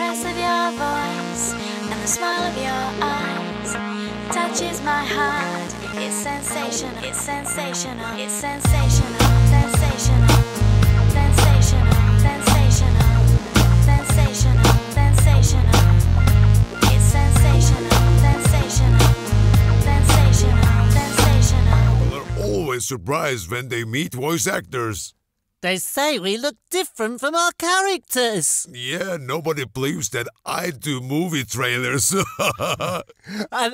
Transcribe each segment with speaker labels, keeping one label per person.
Speaker 1: caress of your voice and the smile of your eyes touches my heart. It's sensational, it's sensational, it's sensational, sensational, sensational, sensational, sensational, sensational. It's sensational, sensational, sensational, sensational.
Speaker 2: Well, they're always surprised when they meet voice actors.
Speaker 3: They say we look different from our characters.
Speaker 2: Yeah, nobody believes that I do movie trailers.
Speaker 3: And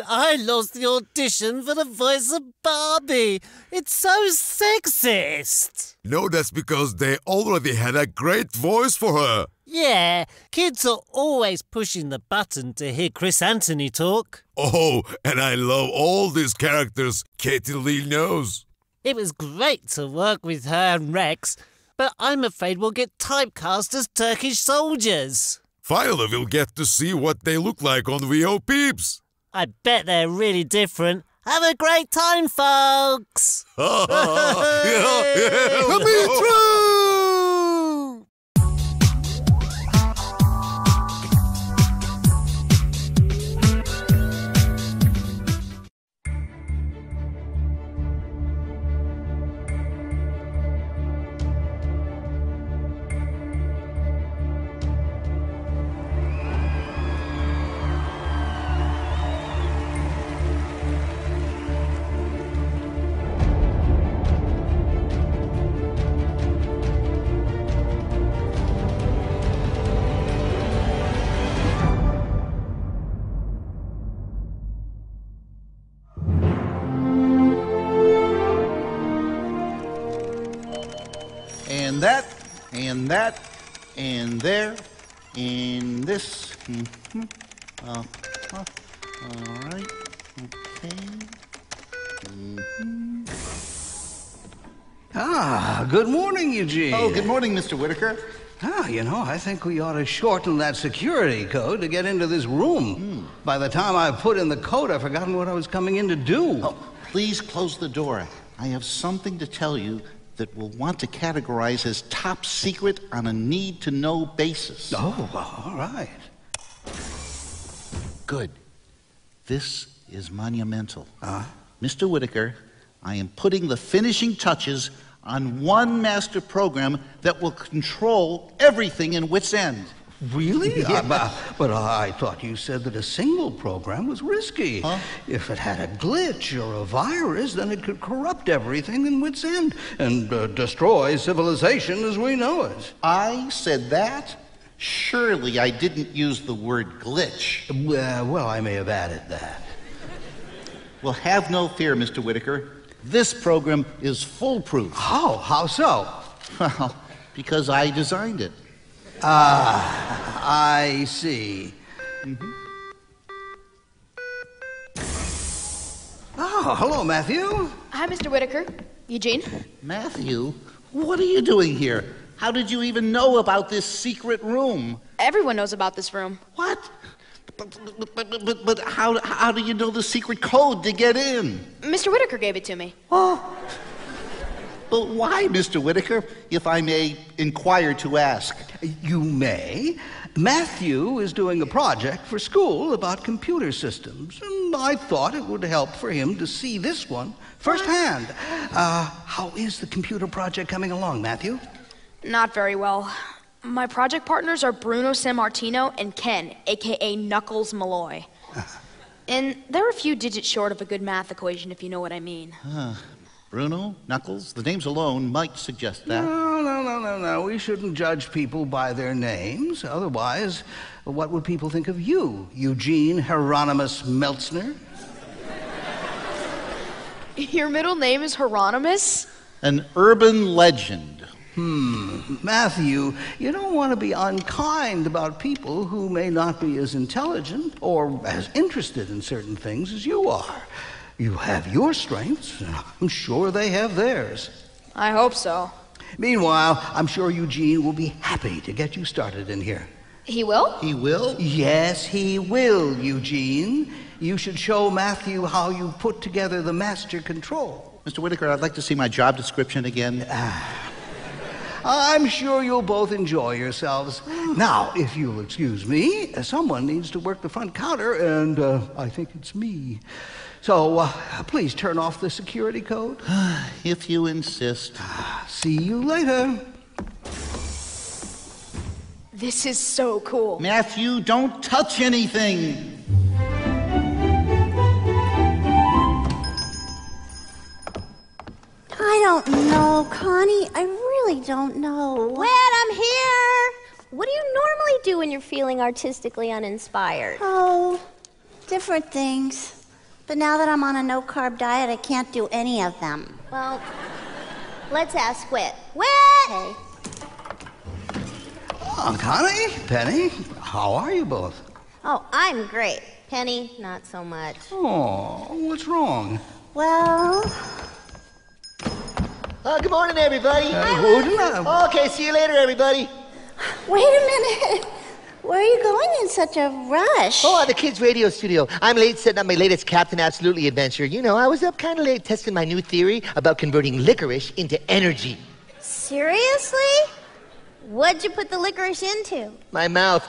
Speaker 3: I lost the audition for the voice of Barbie. It's so sexist.
Speaker 2: No, that's because they already had a great voice for her.
Speaker 3: Yeah, kids are always pushing the button to hear Chris Anthony talk.
Speaker 2: Oh, and I love all these characters Katie Leigh knows.
Speaker 3: It was great to work with her and Rex, but I'm afraid we'll get typecast as Turkish soldiers.
Speaker 2: Finally, we'll get to see what they look like on VO Peeps.
Speaker 3: I bet they're really different. Have a great time, folks!
Speaker 2: Coming through!
Speaker 4: And that, and that, and there, and this. All right. Okay.
Speaker 5: Ah, good morning, Eugene.
Speaker 4: Oh, good morning, Mr. Whitaker.
Speaker 5: I think we ought to shorten that security code to get into this room. By the time I put in the code, I've forgotten what I was coming in to do.
Speaker 4: Oh, please close the door. I have something to tell you that we'll want to categorize as top secret on a need-to-know basis.
Speaker 5: Oh, all right.
Speaker 4: Good. This is monumental. Mr. Whitaker, I am putting the finishing touches on one master program that will control everything in Wits End.
Speaker 5: Really?
Speaker 4: Yeah.
Speaker 5: But I thought you said that a single program was risky.
Speaker 4: Huh?
Speaker 5: If it had a glitch or a virus, then it could corrupt everything in Wits End and destroy civilization as we know it.
Speaker 4: I said that? Surely I didn't use the word glitch.
Speaker 5: Well, I may have added that.
Speaker 4: Well, have no fear, Mr. Whitaker. This program is foolproof.
Speaker 5: Oh, how so?
Speaker 4: Well, because I designed it.
Speaker 5: I see. Oh, hello, Matthew.
Speaker 6: Hi, Mr. Whitaker. Eugene?
Speaker 4: Matthew, what are you doing here? How did you even know about this secret room?
Speaker 6: Everyone knows about this room.
Speaker 4: What? But how do you know the secret code to get in?
Speaker 6: Mr. Whitaker gave it to me.
Speaker 4: Oh. But why, Mr. Whitaker, if I may inquire to ask?
Speaker 5: You may. Matthew is doing a project for school about computer systems, and I thought it would help for him to see this one firsthand. How is the computer project coming along, Matthew?
Speaker 6: Not very well. My project partners are Bruno Sammartino and Ken, a.k.a. Knuckles Malloy. And they're a few digits short of a good math equation, if you know what I mean.
Speaker 4: Bruno, Knuckles, the names alone might suggest that.
Speaker 5: No. We shouldn't judge people by their names. Otherwise, what would people think of you, Eugene Hieronymus Meltzner?
Speaker 6: Your middle name is Hieronymus?
Speaker 4: An urban legend.
Speaker 5: Matthew, you don't want to be unkind about people who may not be as intelligent or as interested in certain things as you are. You have your strengths, and I'm sure they have theirs.
Speaker 6: I hope so.
Speaker 5: Meanwhile, I'm sure Eugene will be happy to get you started in here.
Speaker 6: He will?
Speaker 4: He will?
Speaker 5: Yes, he will, Eugene. You should show Matthew how you put together the master control.
Speaker 4: Mr. Whitaker, I'd like to see my job description again.
Speaker 5: I'm sure you'll both enjoy yourselves. Now, if you'll excuse me, someone needs to work the front counter, and I think it's me. So, please turn off the security code.
Speaker 4: If you insist.
Speaker 5: See you later.
Speaker 6: This is so cool.
Speaker 4: Matthew, don't touch anything.
Speaker 7: I don't know, Connie. I really don't know.
Speaker 8: Wet, I'm here. What do you normally do when you're feeling artistically uninspired?
Speaker 7: Oh, different things. But now that I'm on a no-carb diet, I can't do any of them.
Speaker 8: Well, let's ask Wet. Wet!
Speaker 7: Okay.
Speaker 5: Oh, Connie, Penny, how are you both?
Speaker 8: Oh, I'm great. Penny, not so much.
Speaker 5: Oh, what's wrong?
Speaker 7: Well,
Speaker 9: Good morning, everybody. Okay, see you later, everybody.
Speaker 7: wait a minute. Where are you going in such a rush?
Speaker 9: Oh, the kids' radio studio. I'm late setting up my latest Captain Absolutely adventure. You know, I was up kind of late testing my new theory about converting licorice into energy.
Speaker 8: Seriously? What'd you put the licorice into?
Speaker 9: My mouth.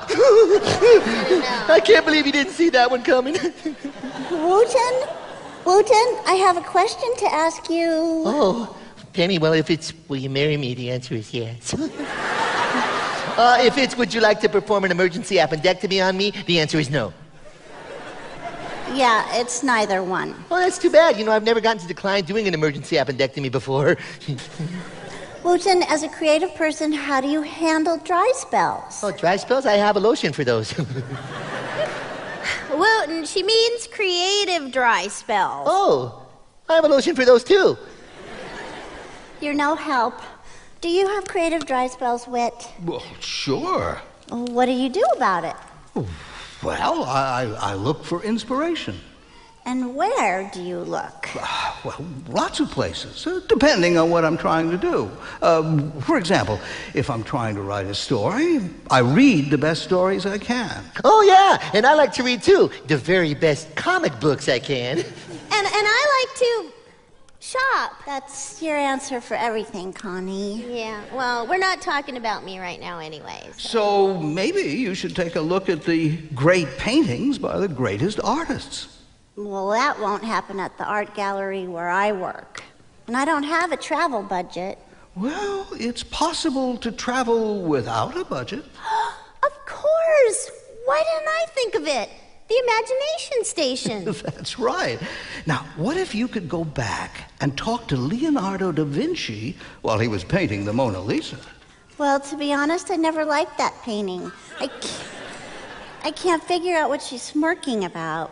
Speaker 9: I can't believe you didn't see that one coming.
Speaker 7: Wooten, I have a question to ask you.
Speaker 9: Oh, Penny, well, if it's, will you marry me? The answer is yes. If it's, would you like to perform an emergency appendectomy on me? The answer is no.
Speaker 7: Yeah, it's neither one.
Speaker 9: Oh, that's too bad. You know, I've never gotten to decline doing an emergency appendectomy before.
Speaker 7: Wooten, as a creative person, how do you handle dry spells?
Speaker 9: Oh, dry spells? I have a lotion for those.
Speaker 8: Wooten, she means creative dry spells.
Speaker 9: Oh, I have a lotion for those too.
Speaker 7: You're no help. Do you have creative dry spells, Wit?
Speaker 5: Well, sure.
Speaker 7: What do you do about it?
Speaker 5: Well, I look for inspiration.
Speaker 7: And where do you look?
Speaker 5: Well, lots of places, depending on what I'm trying to do. For example, if I'm trying to write a story, I read the best stories I can.
Speaker 9: Oh, yeah, and I like to read, too. The very best comic books I can.
Speaker 8: And I like to shop.
Speaker 7: That's your answer for everything, Connie.
Speaker 8: Yeah, well, we're not talking about me right now anyways.
Speaker 5: So maybe you should take a look at the great paintings by the greatest artists.
Speaker 7: Well, that won't happen at the art gallery where I work. And I don't have a travel budget.
Speaker 5: Well, it's possible to travel without a budget.
Speaker 8: Of course! Why didn't I think of it? The imagination station.
Speaker 5: That's right. Now, what if you could go back and talk to Leonardo da Vinci while he was painting the Mona Lisa?
Speaker 7: Well, to be honest, I never liked that painting. I can't figure out what she's smirking about.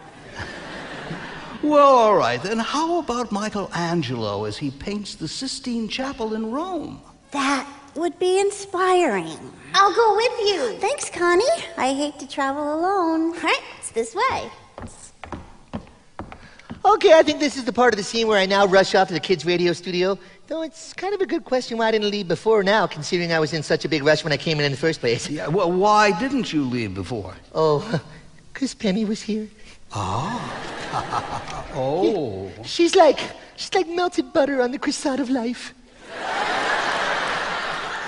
Speaker 5: Well, all right, then how about Michelangelo as he paints the Sistine Chapel in Rome?
Speaker 7: That would be inspiring.
Speaker 8: I'll go with you.
Speaker 7: Thanks, Connie. I hate to travel alone.
Speaker 8: All right, it's this way.
Speaker 9: Okay, I think this is the part of the scene where I now rush off to the kids' radio studio. Though it's kind of a good question why I didn't leave before now, considering I was in such a big rush when I came in the first place.
Speaker 5: Yeah, well, why didn't you leave before?
Speaker 9: Oh, because Penny was here.
Speaker 5: Oh.
Speaker 9: She's like melted butter on the croissant of life.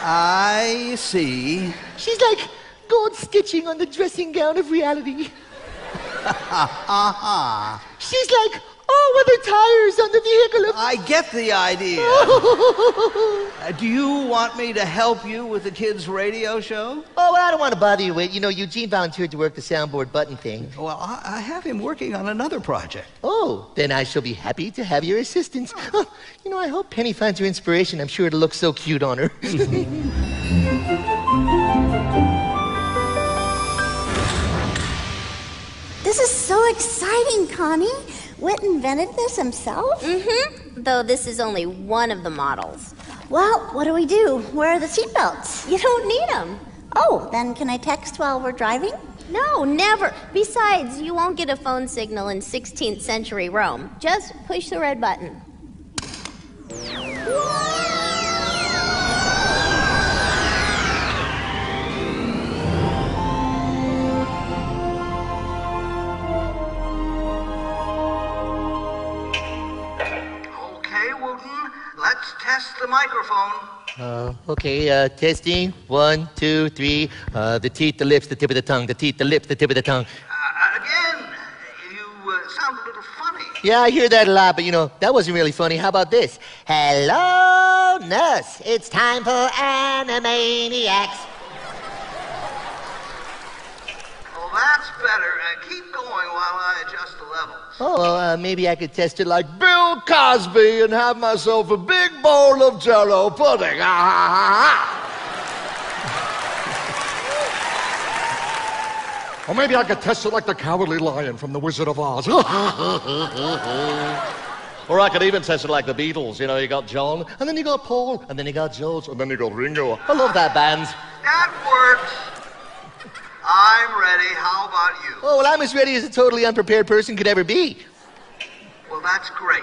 Speaker 5: I see.
Speaker 9: She's like gold stitching on the dressing gown of reality. She's like all-weather tires on the vehicle of...
Speaker 5: I get the idea. Do you want me to help you with the kids' radio show?
Speaker 9: Oh, well, I don't want to bother you with. You know, Eugene volunteered to work the soundboard button thing.
Speaker 5: Well, I have him working on another project.
Speaker 9: Oh, then I shall be happy to have your assistance. Oh, you know, I hope Penny finds her inspiration. I'm sure it'll look so cute on her.
Speaker 7: This is so exciting, Connie. Whit invented this himself?
Speaker 8: Mm-hmm. Though this is only one of the models.
Speaker 7: Well, what do we do? Where are the seatbelts?
Speaker 8: You don't need them.
Speaker 7: Oh, then can I text while we're driving?
Speaker 8: No, never. Besides, you won't get a phone signal in 16th century Rome. Just push the red button.
Speaker 5: Okay, Wooten, let's test the microphone.
Speaker 9: Okay, testing. 1, 2, 3. The teeth, the lips, the tip of the tongue. The teeth, the lips, the tip of the tongue.
Speaker 5: Again, you sound a little funny.
Speaker 9: Yeah, I hear that a lot, but that wasn't really funny. How about this? Hello, nurse. It's time for Animaniacs.
Speaker 5: Well, that's better. Keep going while I adjust the levels.
Speaker 9: Oh, well, maybe I could test it like
Speaker 10: Bill Cosby and have myself a big bowl of Jello pudding. Or maybe I could test it like the Cowardly Lion from The Wizard of Oz.
Speaker 11: Or I could even test it like the Beatles. You got John, and then you got Paul, and then you got George, and then you got Ringo. I love that band.
Speaker 5: That works. I'm ready. How about you?
Speaker 9: Oh, well, I'm as ready as a totally unprepared person could ever be.
Speaker 5: Well, that's great.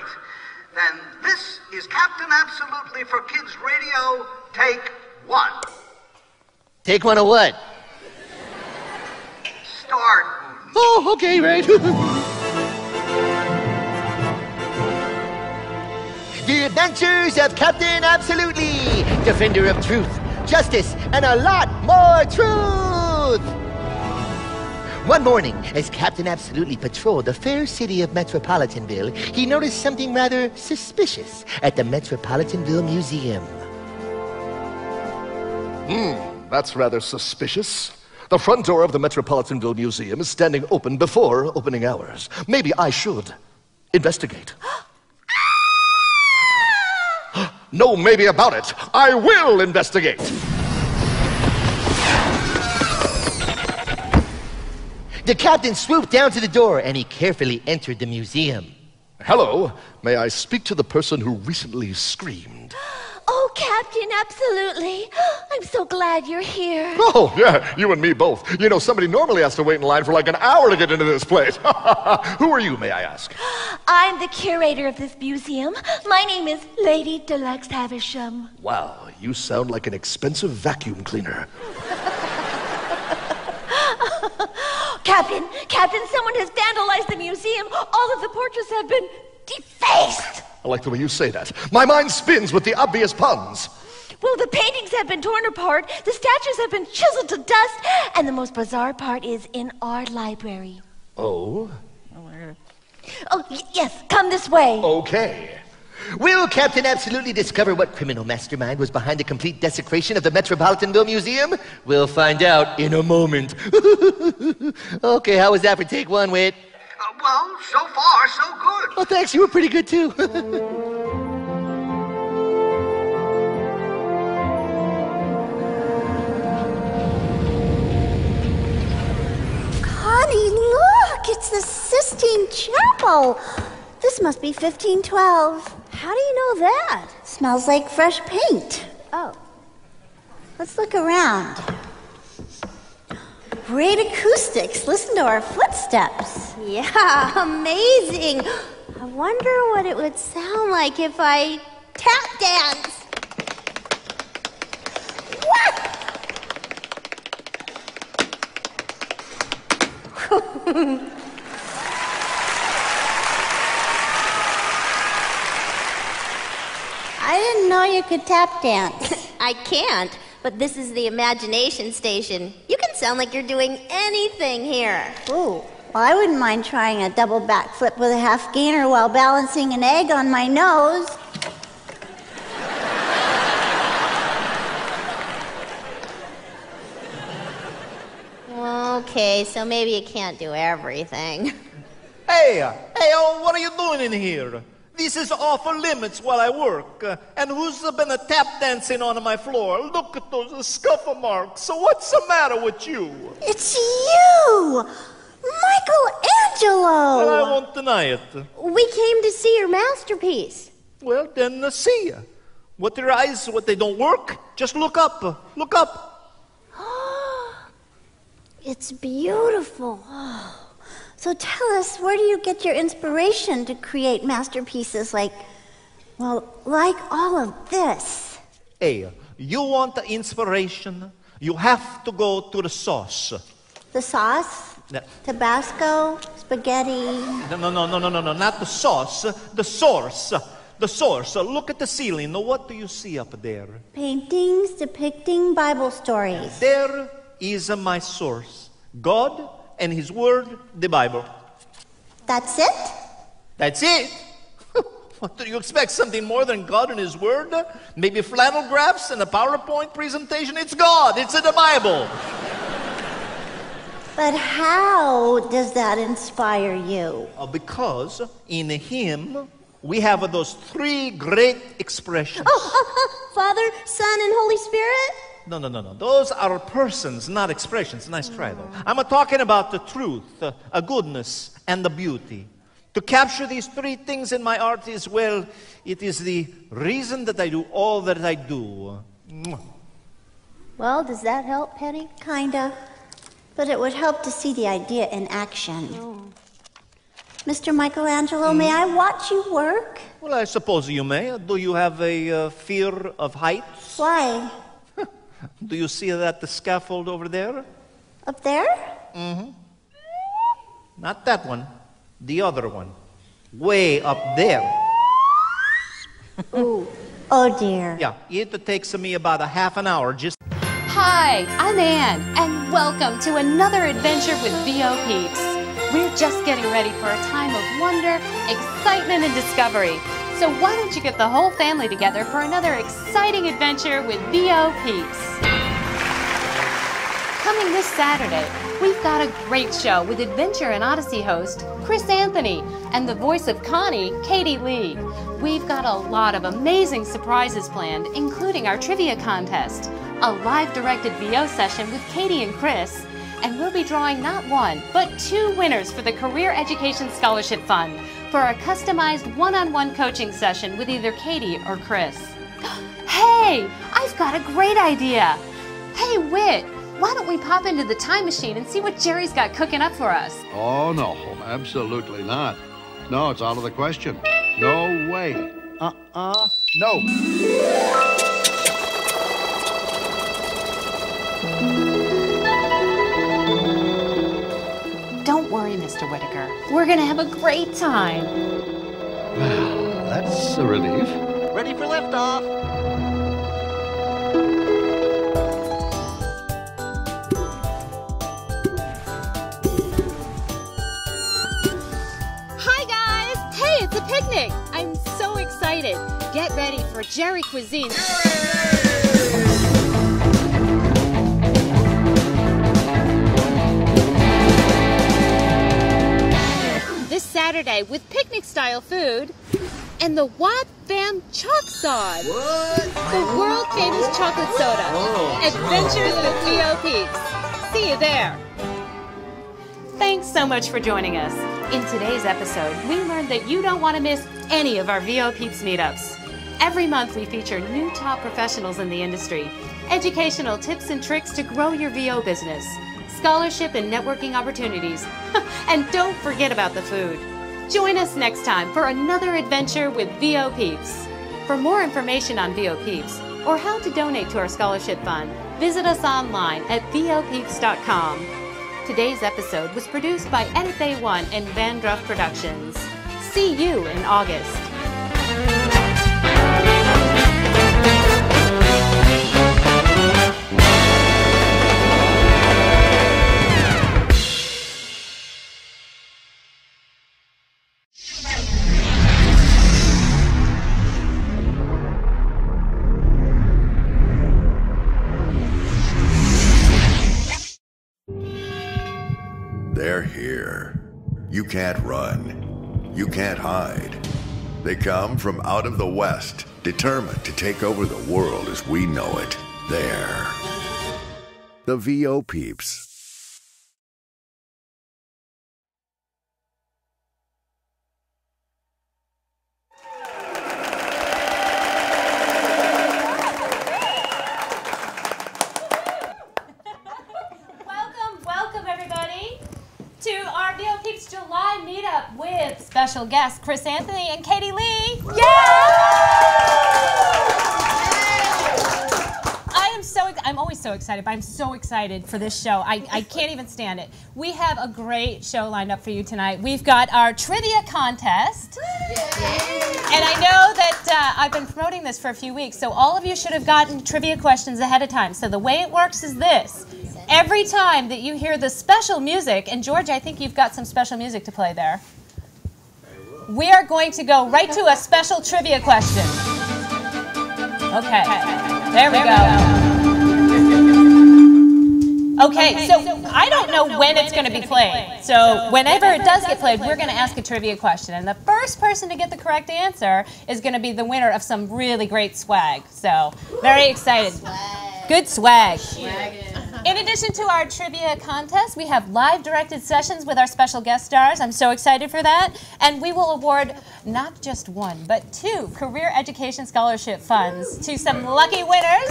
Speaker 5: Then this is Captain Absolutely for Kids Radio, take 1.
Speaker 9: Take one of what?
Speaker 5: Start.
Speaker 9: Oh, okay, right. The Adventures of Captain Absolutely, defender of truth, justice, and a lot more truth. One morning, as Captain Absolutely patrolled the fair city of Metropolitanville, he noticed something rather suspicious at the Metropolitanville Museum.
Speaker 10: That's rather suspicious. The front door of the Metropolitanville Museum is standing open before opening hours. Maybe I should investigate. No maybe about it. I will investigate.
Speaker 9: The captain swooped down to the door and he carefully entered the museum.
Speaker 10: Hello. May I speak to the person who recently screamed?
Speaker 8: Oh, Captain, absolutely. I'm so glad you're here.
Speaker 10: Oh, yeah, you and me both. Somebody normally has to wait in line for like an hour to get into this place. Who are you, may I ask?
Speaker 8: I'm the curator of this museum. My name is Lady Deluxe Havisham.
Speaker 10: Wow, you sound like an expensive vacuum cleaner.
Speaker 8: Captain, someone has vandalized the museum. All of the portraits have been defaced.
Speaker 10: I like the way you say that. My mind spins with the obvious puns.
Speaker 8: Well, the paintings have been torn apart, the statues have been chiseled to dust, and the most bizarre part is in our library.
Speaker 10: Oh?
Speaker 8: Oh, yes, come this way.
Speaker 10: Okay.
Speaker 9: Will Captain Absolutely discover what criminal mastermind was behind the complete desecration of the Metropolitanville Museum? We'll find out in a moment. Okay, how was that for take 1, Whit?
Speaker 5: Well, so far, so good.
Speaker 9: Oh, thanks. You were pretty good, too.
Speaker 7: Connie, look! It's the Sistine Chapel. This must be 1512.
Speaker 8: How do you know that?
Speaker 7: Smells like fresh paint.
Speaker 8: Oh.
Speaker 7: Let's look around. Great acoustics. Listen to our footsteps.
Speaker 8: Yeah, amazing. I wonder what it would sound like if I tap dance.
Speaker 7: I didn't know you could tap dance.
Speaker 8: I can't, but this is the imagination station. You can sound like you're doing anything here.
Speaker 7: Ooh, well, I wouldn't mind trying a double backflip with a half gainer while balancing an egg on my nose.
Speaker 8: Okay, so maybe you can't do everything.
Speaker 12: Hey, what are you doing in here? This is off limits while I work. And who's been tap dancing on my floor? Look at those scuffle marks. So what's the matter with you?
Speaker 7: It's you! Michelangelo!
Speaker 12: Well, I won't deny it.
Speaker 8: We came to see your masterpiece.
Speaker 12: Well, then see. What your eyes, what they don't work? Just look up. Look up.
Speaker 7: It's beautiful. So tell us, where do you get your inspiration to create masterpieces like all of this?
Speaker 12: Hey, you want the inspiration? You have to go to the sauce.
Speaker 7: The sauce?
Speaker 12: No. Tabasco?
Speaker 7: Spaghetti?
Speaker 12: No, not the sauce. The source. The source. Look at the ceiling. Now, what do you see up there?
Speaker 7: Paintings depicting Bible stories.
Speaker 12: There is my source. God and His Word, the Bible.
Speaker 7: That's it?
Speaker 12: That's it? What, do you expect something more than God and His Word? Maybe flannel graphs and a PowerPoint presentation? It's God. It's in the Bible.
Speaker 7: But how does that inspire you?
Speaker 12: Because in Him, we have those three great expressions.
Speaker 7: Father, Son, and Holy Spirit?
Speaker 12: No. Those are persons, not expressions. Nice try, though. I'm talking about the truth, a goodness, and the beauty. To capture these three things in my art is, well, it is the reason that I do all that I do.
Speaker 7: Well, does that help, Penny? Kinda. But it would help to see the idea in action. Mr. Michelangelo, may I watch you work?
Speaker 12: Well, I suppose you may. Do you have a fear of heights?
Speaker 7: Why?
Speaker 12: Do you see that the scaffold over there?
Speaker 7: Up there?
Speaker 12: Mm-hmm. Not that one. The other one. Way up there.
Speaker 7: Ooh. Oh, dear.
Speaker 12: Yeah, it takes me about a half an hour just...
Speaker 13: Hi, I'm Ann, and welcome to another adventure with VO Peeps. We're just getting ready for a time of wonder, excitement, and discovery. So why don't you get the whole family together for another exciting adventure with VO Peeps? Coming this Saturday, we've got a great show with Adventure and Odyssey host Chris Anthony and the voice of Connie, Katie Leigh. We've got a lot of amazing surprises planned, including our trivia contest, a live directed VO session with Katie and Chris, and we'll be drawing not one, but 2 winners for the Career Education Scholarship Fund for a customized one-on-one coaching session with either Katie or Chris. Hey, I've got a great idea. Hey, Whit, why don't we pop into the time machine and see what Jerry's got cooking up for us?
Speaker 14: Oh, no, absolutely not. No, it's out of the question. No way. No.
Speaker 13: Don't worry, Mr. Whitaker. We're gonna have a great time.
Speaker 14: Well, that's a relief.
Speaker 9: Ready for liftoff.
Speaker 13: It's a picnic! I'm so excited. Get ready for Jerry Cuisine. This Saturday with picnic-style food and the Watt Fam Chalk Sod.
Speaker 9: What?
Speaker 13: The world-famous chocolate soda. Adventures with VO Peeps. See you there. Thanks so much for joining us. In today's episode, we learned that you don't want to miss any of our VO Peeps meetups. Every month, we feature new top professionals in the industry, educational tips and tricks to grow your VO business, scholarship and networking opportunities, and don't forget about the food. Join us next time for another adventure with VO Peeps. For more information on VO Peeps or how to donate to our scholarship fund, visit us online at vopeeps.com. Today's episode was produced by Edit Bay 1 and Van Druff Productions. See you in August.
Speaker 2: They're here. You can't run. You can't hide. They come from out of the West, determined to take over the world as we know it. They're the VO Peeps.
Speaker 13: Welcome everybody to our VO Peeps July meetup with special guests Chris Anthony and Katie Leigh. I'm always so excited, but I'm so excited for this show. I can't even stand it. We have a great show lined up for you tonight. We've got our trivia contest. And I know that I've been promoting this for a few weeks, so all of you should have gotten trivia questions ahead of time. So the way it works is this. Every time that you hear the special music, and George, I think you've got some special music to play there. We are going to go right to a special trivia question. Okay, there we go. Okay, so I don't know when it's going to be played. So whenever it does get played, we're going to ask a trivia question. And the first person to get the correct answer is going to be the winner of some really great swag. So very excited. Good swag. In addition to our trivia contest, we have live directed sessions with our special guest stars. I'm so excited for that. And we will award not just one, but 2 career education scholarship funds to some lucky winners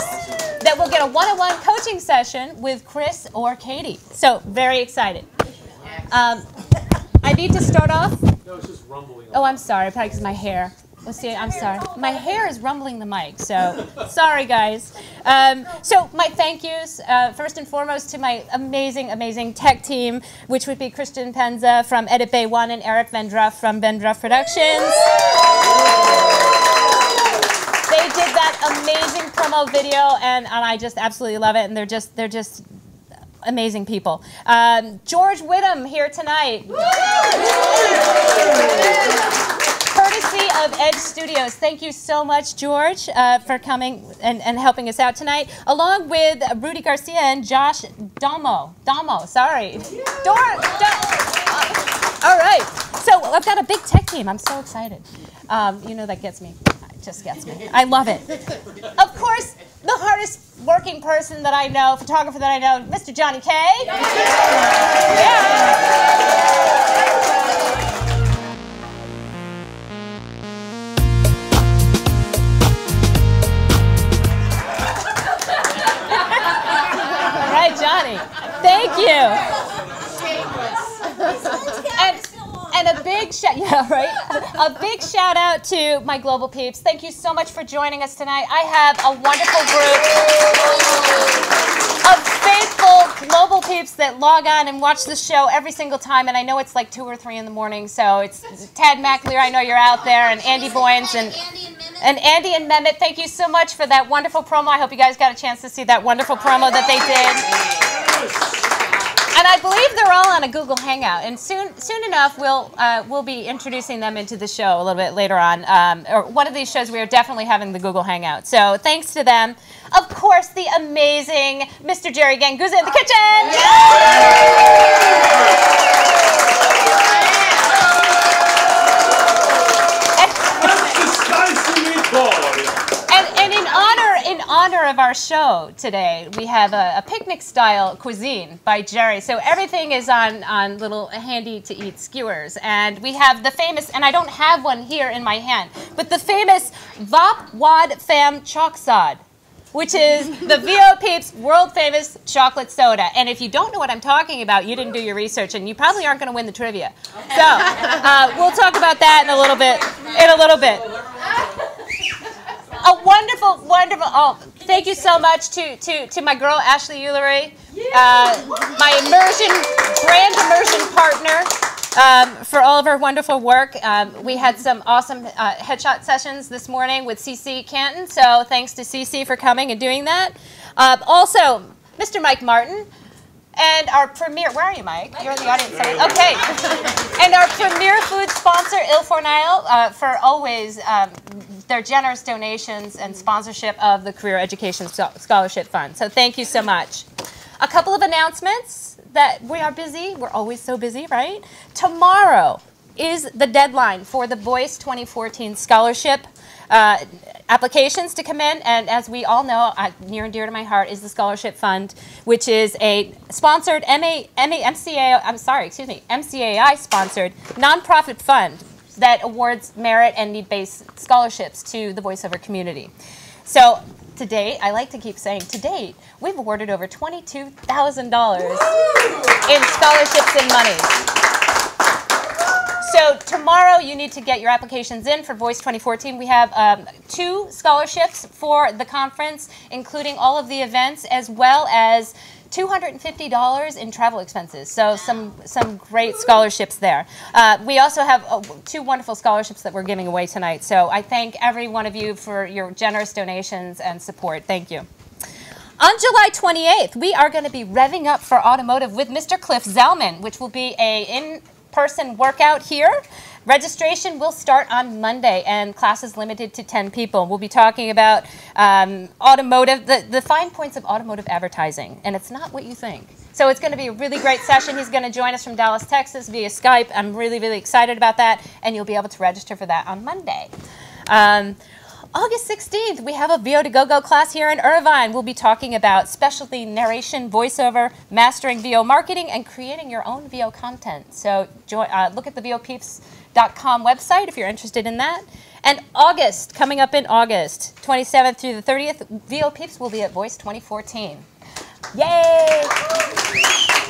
Speaker 13: that will get a one-on-one coaching session with Chris or Katie. So very excited. I need to start off.
Speaker 15: No, it's just rumbling.
Speaker 13: Oh, I'm sorry, probably because of my hair. Let's see, I'm sorry. My hair is rumbling the mic, so sorry, guys. So my thank yous, first and foremost, to my amazing, amazing tech team, which would be Christian Penza from Edit Bay 1 and Eric Vendruff from Vendruff Productions. They did that amazing promo video, and I just absolutely love it, and they're just amazing people. George Whittam here tonight. Courtesy of Edge Studios. Thank you so much, George, for coming and helping us out tonight, along with Rudy Garcia and Josh Domo, sorry. All right. So I've got a big tech team. I'm so excited. You know, that gets me. It just gets me. I love it. Of course, the hardest working person that I know, photographer that I know, Mr. Johnny K. All right, Johnny. Thank you. And a big a big shout out to my global peeps. Thank you so much for joining us tonight. I have a wonderful group of faithful global peeps that log on and watch the show every single time. And I know it's like 2 or 3 in the morning, so it's Tad McAleer, I know you're out there, and Andy Boyens and Andy and Mehmet. Thank you so much for that wonderful promo. I hope you guys got a chance to see that wonderful promo that they did. And I believe they're all on a Google Hangout, and soon enough we'll be introducing them into the show a little bit later on. Or one of these shows we are definitely having the Google Hangout. So thanks to them. Of course, the amazing Mr. Jerry Ganguza in the kitchen. And in honor of our show today, we have a picnic-style cuisine by Jerry. So everything is on little handy-to-eat skewers. And we have the famous, and I don't have one here in my hand, but the famous Vop Wad Fam Chalk Sod, which is the VO Peeps world-famous chocolate soda. And if you don't know what I'm talking about, you didn't do your research, and you probably aren't going to win the trivia. So we'll talk about that in a little bit. A wonderful, oh, thank you so much to my girl, Ashley Ullery, my brand immersion partner, for all of her wonderful work. We had some awesome headshot sessions this morning with CC Canton, so thanks to CC for coming and doing that. Also, Mr. Mike Martin, and our premier, where are you, Mike? You're in the audience. Okay. And our premier food sponsor, Il Fornile, for always their generous donations and sponsorship of the Career Education Scholarship Fund. So thank you so much. A couple of announcements that we are busy. We're always so busy, right? Tomorrow is the deadline for the Voice 2014 Scholarship applications to come in, and as we all know, near and dear to my heart is the Scholarship Fund, which is a sponsored MCAI-sponsored nonprofit fund that awards merit and need-based scholarships to the voiceover community. So to date, I like to keep saying to date, we've awarded over $22,000 in scholarships and money. So tomorrow you need to get your applications in for Voice 2014. We have 2 scholarships for the conference, including all of the events, as well as $250 in travel expenses. So some great scholarships there. We also have 2 wonderful scholarships that we're giving away tonight. So I thank every one of you for your generous donations and support. Thank you. On July 28th, we are going to be revving up for automotive with Mr. Cliff Zellman, which will be a in-person workout here. Registration will start on Monday, and class is limited to 10 people. We'll be talking about automotive, the fine points of automotive advertising, and it's not what you think. So it's going to be a really great session. He's going to join us from Dallas, Texas via Skype. I'm really, really excited about that, and you'll be able to register for that on Monday. August 16th, we have a VO2Go class here in Irvine. We'll be talking about specialty narration, voiceover, mastering VO marketing, and creating your own VO content. So look at the VOPeeps.com website if you're interested in that. And August, coming up in August, 27th through the 30th, VO Peeps will be at Voice 2014. Yay!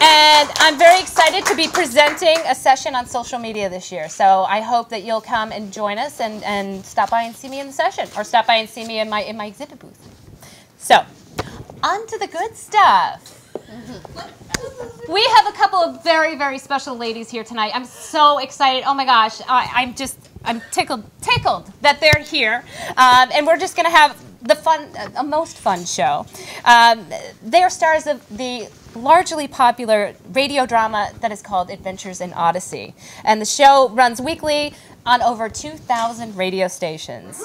Speaker 13: And I'm very excited to be presenting a session on social media this year. So I hope that you'll come and join us and stop by and see me in the session, or stop by and see me in my exhibit booth. So, on to the good stuff. We have a couple of very, very special ladies here tonight. I'm so excited. Oh my gosh, I'm tickled that they're here. And we're just going to have a most fun show. They are stars of the largely popular radio drama that is called Adventures in Odyssey. And the show runs weekly on over 2,000 radio stations.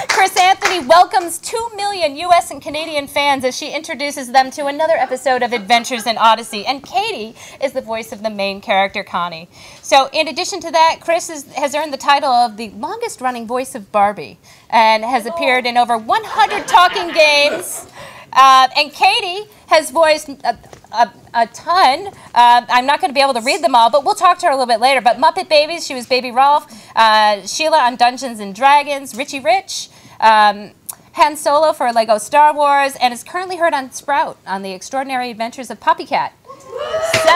Speaker 13: Chris Anthony welcomes 2 million U.S. and Canadian fans as she introduces them to another episode of Adventures in Odyssey. And Katie is the voice of the main character, Connie. So in addition to that, Chris has earned the title of the longest-running voice of Barbie and has appeared in over 100 talking games. And Katie has voiced a ton. I'm not going to be able to read them all, but we'll talk to her a little bit later. But Muppet Babies, she was Baby Rolf. Sheila on Dungeons and Dragons. Richie Rich. Han Solo for Lego Star Wars, and is currently heard on Sprout on The Extraordinary Adventures of Poppy Cat. So,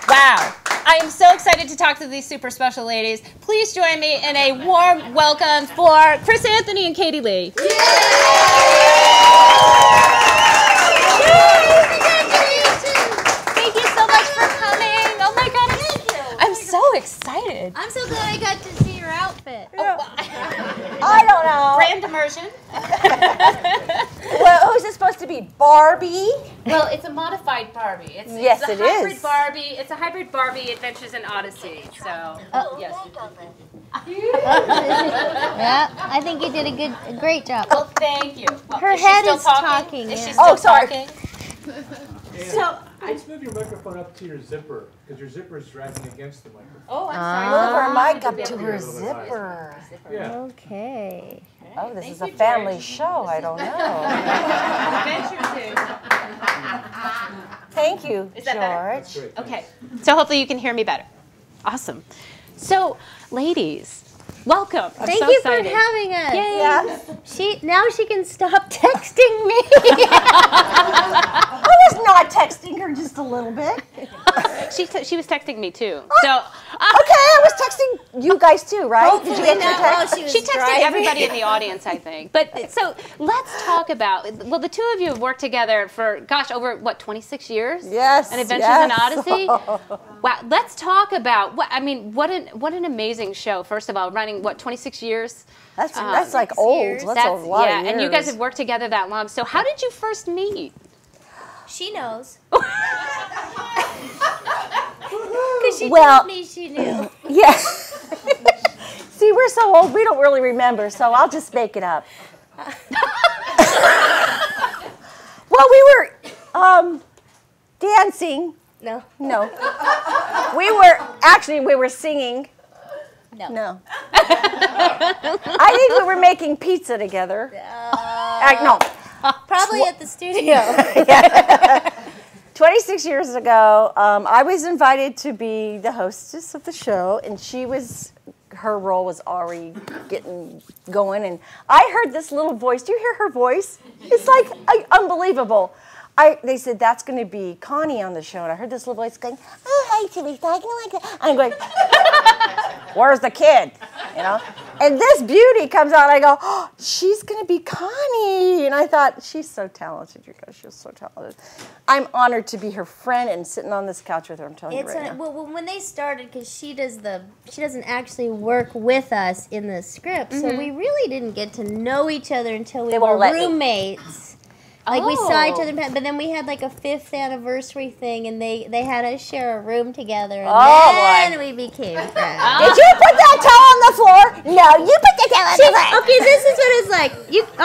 Speaker 13: wow. I am so excited to talk to these super special ladies. Please join me in a warm welcome for Chris Anthony and Katie Leigh. Thank you so much for coming. Oh my God, I'm so excited.
Speaker 15: I'm so glad I got to see your outfit.
Speaker 8: I don't know.
Speaker 13: Brand immersion.
Speaker 8: Well, who's it supposed to be? Barbie?
Speaker 13: Well, it's a modified Barbie. It's a hybrid Barbie. It's a hybrid Barbie Adventures in Odyssey. So, yes.
Speaker 15: Yeah, I think you did a great job.
Speaker 13: Well, thank you.
Speaker 15: Her head is talking.
Speaker 13: Is she still talking?
Speaker 15: So,
Speaker 16: let's move your microphone up to your zipper, because your zipper is dragging against the microphone.
Speaker 13: Oh, I'm sorry.
Speaker 8: Move her mic up to her zipper.
Speaker 16: Yeah.
Speaker 15: Okay.
Speaker 8: Oh, this is a family show. I don't know. Thank you,
Speaker 13: Is that better?
Speaker 8: George.
Speaker 13: Okay. So hopefully you can hear me better. Awesome. So, ladies, welcome. I'm
Speaker 15: Thank
Speaker 13: so
Speaker 15: you
Speaker 13: excited.
Speaker 15: for having us.
Speaker 13: Yay.
Speaker 8: Yeah.
Speaker 15: Now she can stop texting me.
Speaker 8: I was not texting her just a little bit.
Speaker 13: She was texting me too. So
Speaker 8: okay, I was texting you guys too, right? Did you get your text?
Speaker 13: she texted everybody in the audience, I think. But so let's talk about. Well, the two of you have worked together for over what 26 years.
Speaker 8: Yes.
Speaker 13: And Adventures in Odyssey. Wow. Let's talk about what an amazing show. First of all, running 26 years.
Speaker 8: That's like old. That's a lot of years.
Speaker 13: And you guys have worked together that long. So how did you first meet?
Speaker 15: She knows. Because she told me she knew.
Speaker 8: Yeah. See, we're so old, we don't really remember, so I'll just make it up. Well, we were dancing.
Speaker 15: No.
Speaker 8: We were singing. No. I think we were making pizza together. No.
Speaker 15: Probably at the studio.
Speaker 8: 26 years ago, I was invited to be the hostess of the show, and her role was already getting going, and I heard this little voice. Do you hear her voice? It's like unbelievable. they said that's going to be Connie on the show, and I heard this little voice going, "Oh, hi, Timmy, talking like that." I'm going, "Where's the kid?" You know. And this beauty comes out, and I go, "Oh, she's going to be Connie." And I thought, she's so talented, you guys. She's so talented. I'm honored to be her friend and sitting on this couch with her. I'm telling you right now.
Speaker 15: Well, when they started, because she doesn't actually work with us in the script, so we really didn't get to know each other until we were roommates. Like, we saw each other, but then we had like a 5th anniversary thing, and they had us share a room together, and then we became friends.
Speaker 8: Did you put that towel on the floor? No, you put the towel on the floor.
Speaker 15: Okay, this is what it's like.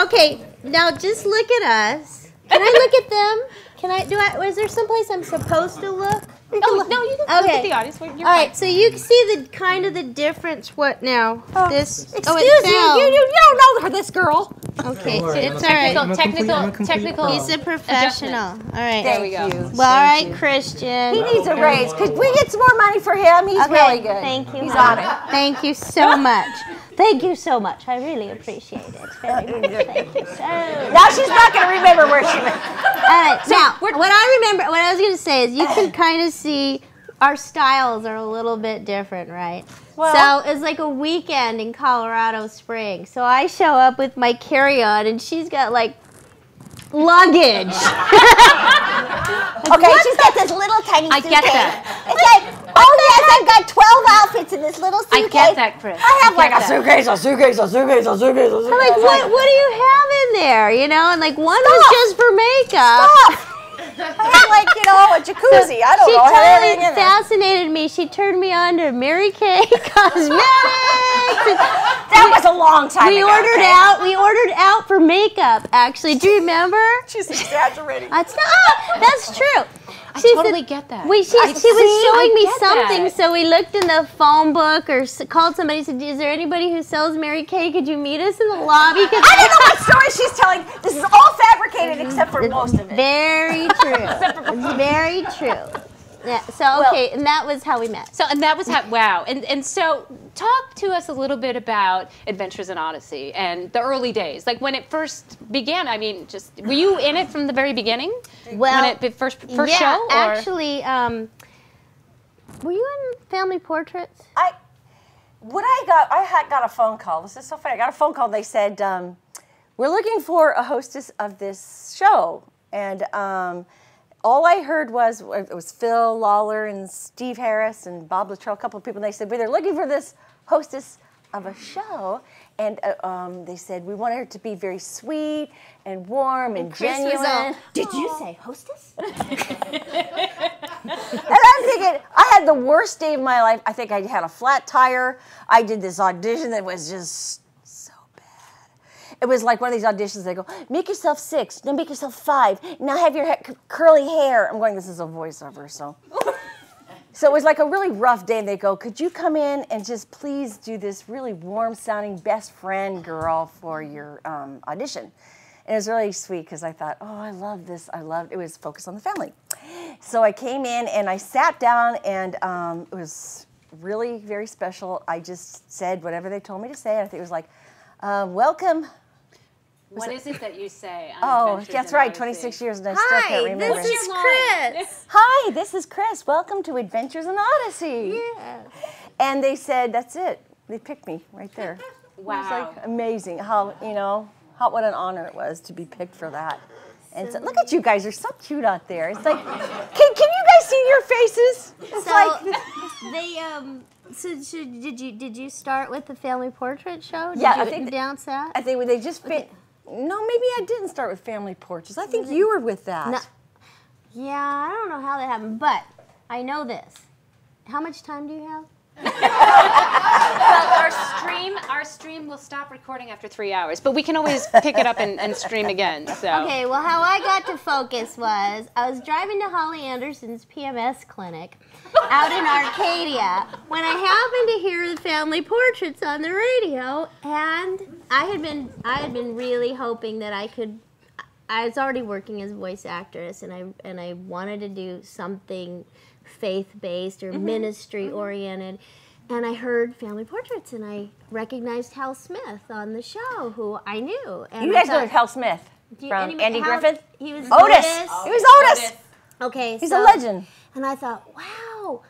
Speaker 15: Okay, now just look at us. Can I look at them? Was there someplace I'm supposed to look?
Speaker 13: No, you can look at the audience. You're
Speaker 15: all right, so you can see the kind of the difference. What now?
Speaker 8: Excuse you don't know this girl.
Speaker 15: Okay,
Speaker 13: it's technical.
Speaker 15: He's a professional. All right,
Speaker 13: there we go.
Speaker 15: Well, all right, Christian.
Speaker 8: He needs a raise. Could we get some more money for him? He's really good.
Speaker 15: Thank you.
Speaker 8: He's on it.
Speaker 15: Thank you so much. Thank you so much. I really appreciate it. Very much. Thank you so much.
Speaker 8: Now she's not going to remember where she went.
Speaker 15: All right. Now, what I was going to say is you can kind of see our styles are a little bit different, right? Well, so it's like a weekend in Colorado Springs. So I show up with my carry-on, and she's got like luggage.
Speaker 8: Okay, she's got this little tiny suitcase.
Speaker 13: I get that.
Speaker 8: It's like, oh yes, I've got 12 outfits in this little suitcase.
Speaker 13: I get that, Chris.
Speaker 8: I have like a suitcase. I'm
Speaker 15: like, what do you have in there? You know, and like one was just for makeup.
Speaker 8: Stop. I have like, a jacuzzi. I don't know.
Speaker 15: She totally fascinated me. She turned me on to Mary Kay Cosmetics.
Speaker 8: That was a long time ago.
Speaker 15: We ordered out for makeup, actually. Do you remember?
Speaker 8: She's exaggerating.
Speaker 15: That's true.
Speaker 13: I totally get that.
Speaker 15: She was showing me something, so we looked in the phone book or called somebody and said, "Is there anybody who sells Mary Kay? Could you meet us in the lobby?"
Speaker 8: I don't know what story she's telling. This is all fabricated except for most of it.
Speaker 15: Very true. It's very true. Yeah. So okay, and that was how we met.
Speaker 13: So and that was how wow. And so talk to us a little bit about Adventures in Odyssey and the early days, like when it first began. I mean, just were you in it from the very beginning?
Speaker 15: Well,
Speaker 13: when it first show?
Speaker 15: Yeah, actually, were you in Family Portraits?
Speaker 8: I had got a phone call. This is so funny. I got a phone call. They said, "We're looking for a hostess of this show," and all I heard was it was Phil Lawler and Steve Harris and Bob Luttrell, a couple of people. And they said, "They're looking for this hostess of a show," and they said we want her to be very sweet and warm and genuine.
Speaker 15: Did you say hostess?
Speaker 8: And I'm thinking, I had the worst day of my life. I think I had a flat tire. I did this audition that was just so bad. It was like one of these auditions. They go, make yourself 6, now make yourself 5, now have your curly hair. I'm going, this is a voiceover, so. So it was like a really rough day, and they go, could you come in and just please do this really warm-sounding best friend girl for your audition? And it was really sweet because I thought, oh, I love this. It was focused on the family. So I came in and I sat down, and it was really very special. I just said whatever they told me to say. I think it was like, welcome.
Speaker 13: What is it that you say?
Speaker 8: Oh, that's right, 26 years, and I still can't remember.
Speaker 15: Hi, this is Chris.
Speaker 8: Hi, this is Chris. Welcome to Adventures in Odyssey.
Speaker 15: Yeah.
Speaker 8: And they said, that's it. They picked me right there.
Speaker 13: Wow.
Speaker 8: It was like amazing how, what an honor it was to be picked for that. And so, look at you guys, you're so cute out there. It's like, can you guys see your faces? It's
Speaker 15: So did you start with the Family Portrait Show?
Speaker 8: Yeah,
Speaker 15: I think announce that.
Speaker 8: I think they just fit. No, maybe I didn't start with Family Portraits. I think you were with that.
Speaker 15: No. Yeah, I don't know how that happened, but I know this. How much time do you have?
Speaker 13: Well, our stream will stop recording after 3 hours, but we can always pick it up and stream again. So.
Speaker 15: Okay, well, how I got to focus was I was driving to Holly Anderson's PMS clinic out in Arcadia when I happened to hear the Family Portraits on the radio, and I had been really hoping that I could. I was already working as a voice actress, and I wanted to do something faith-based or ministry-oriented. And I heard Family Portraits, and I recognized Hal Smith on the show, who I knew. And
Speaker 8: you guys know Hal Smith? From Andy Griffith?
Speaker 15: He was
Speaker 8: Otis. He was Otis.
Speaker 15: Okay,
Speaker 8: He's a legend.
Speaker 15: And I thought, wow,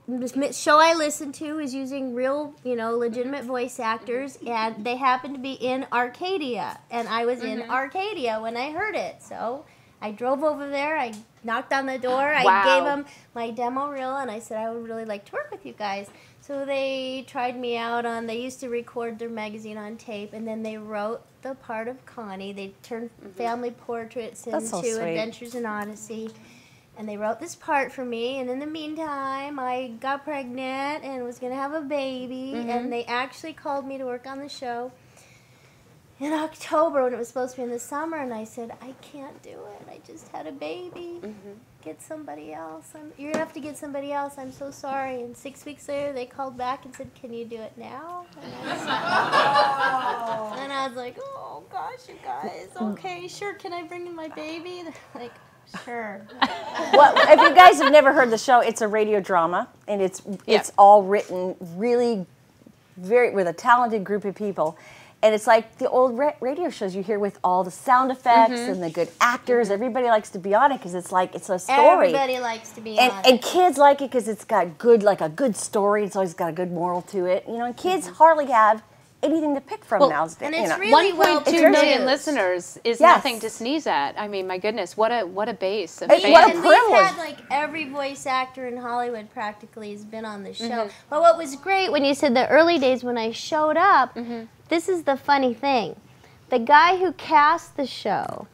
Speaker 15: this show I listened to is using real, legitimate voice actors, and they happened to be in Arcadia, and I was in Arcadia when I heard it. So I drove over there. I knocked on the door. I gave them my demo reel, and I said I would really like to work with you guys. So they tried me out they used to record their magazine on tape, and then they wrote the part of Connie. They turned family portraits into Adventures in Odyssey. And they wrote this part for me, and in the meantime, I got pregnant and was going to have a baby, and they actually called me to work on the show in October when it was supposed to be in the summer, and I said, I can't do it. I just had a baby. Get somebody else. You're going to have to get somebody else. I'm so sorry. And 6 weeks later, they called back and said, can you do it now? And I was like, oh, gosh, you guys. Okay, sure. Can I bring in my baby? They're like, sure.
Speaker 8: Well, if you guys have never heard the show, it's a radio drama, and it's all written really with a talented group of people. And it's like the old radio shows you hear with all the sound effects and the good actors. Everybody likes to be on it because it's a story.
Speaker 15: Everybody likes to be on it.
Speaker 8: And kids like it because it's got a good story. It's always got a good moral to it. And kids hardly have anything to pick from now.
Speaker 15: And it's really
Speaker 13: 1.2 million listeners is nothing to sneeze at. I mean, my goodness, what a base of fans.
Speaker 15: What a privilege. We've had every voice actor in Hollywood practically has been on the show. But what was great when you said the early days when I showed up, this is the funny thing. The guy who cast the show,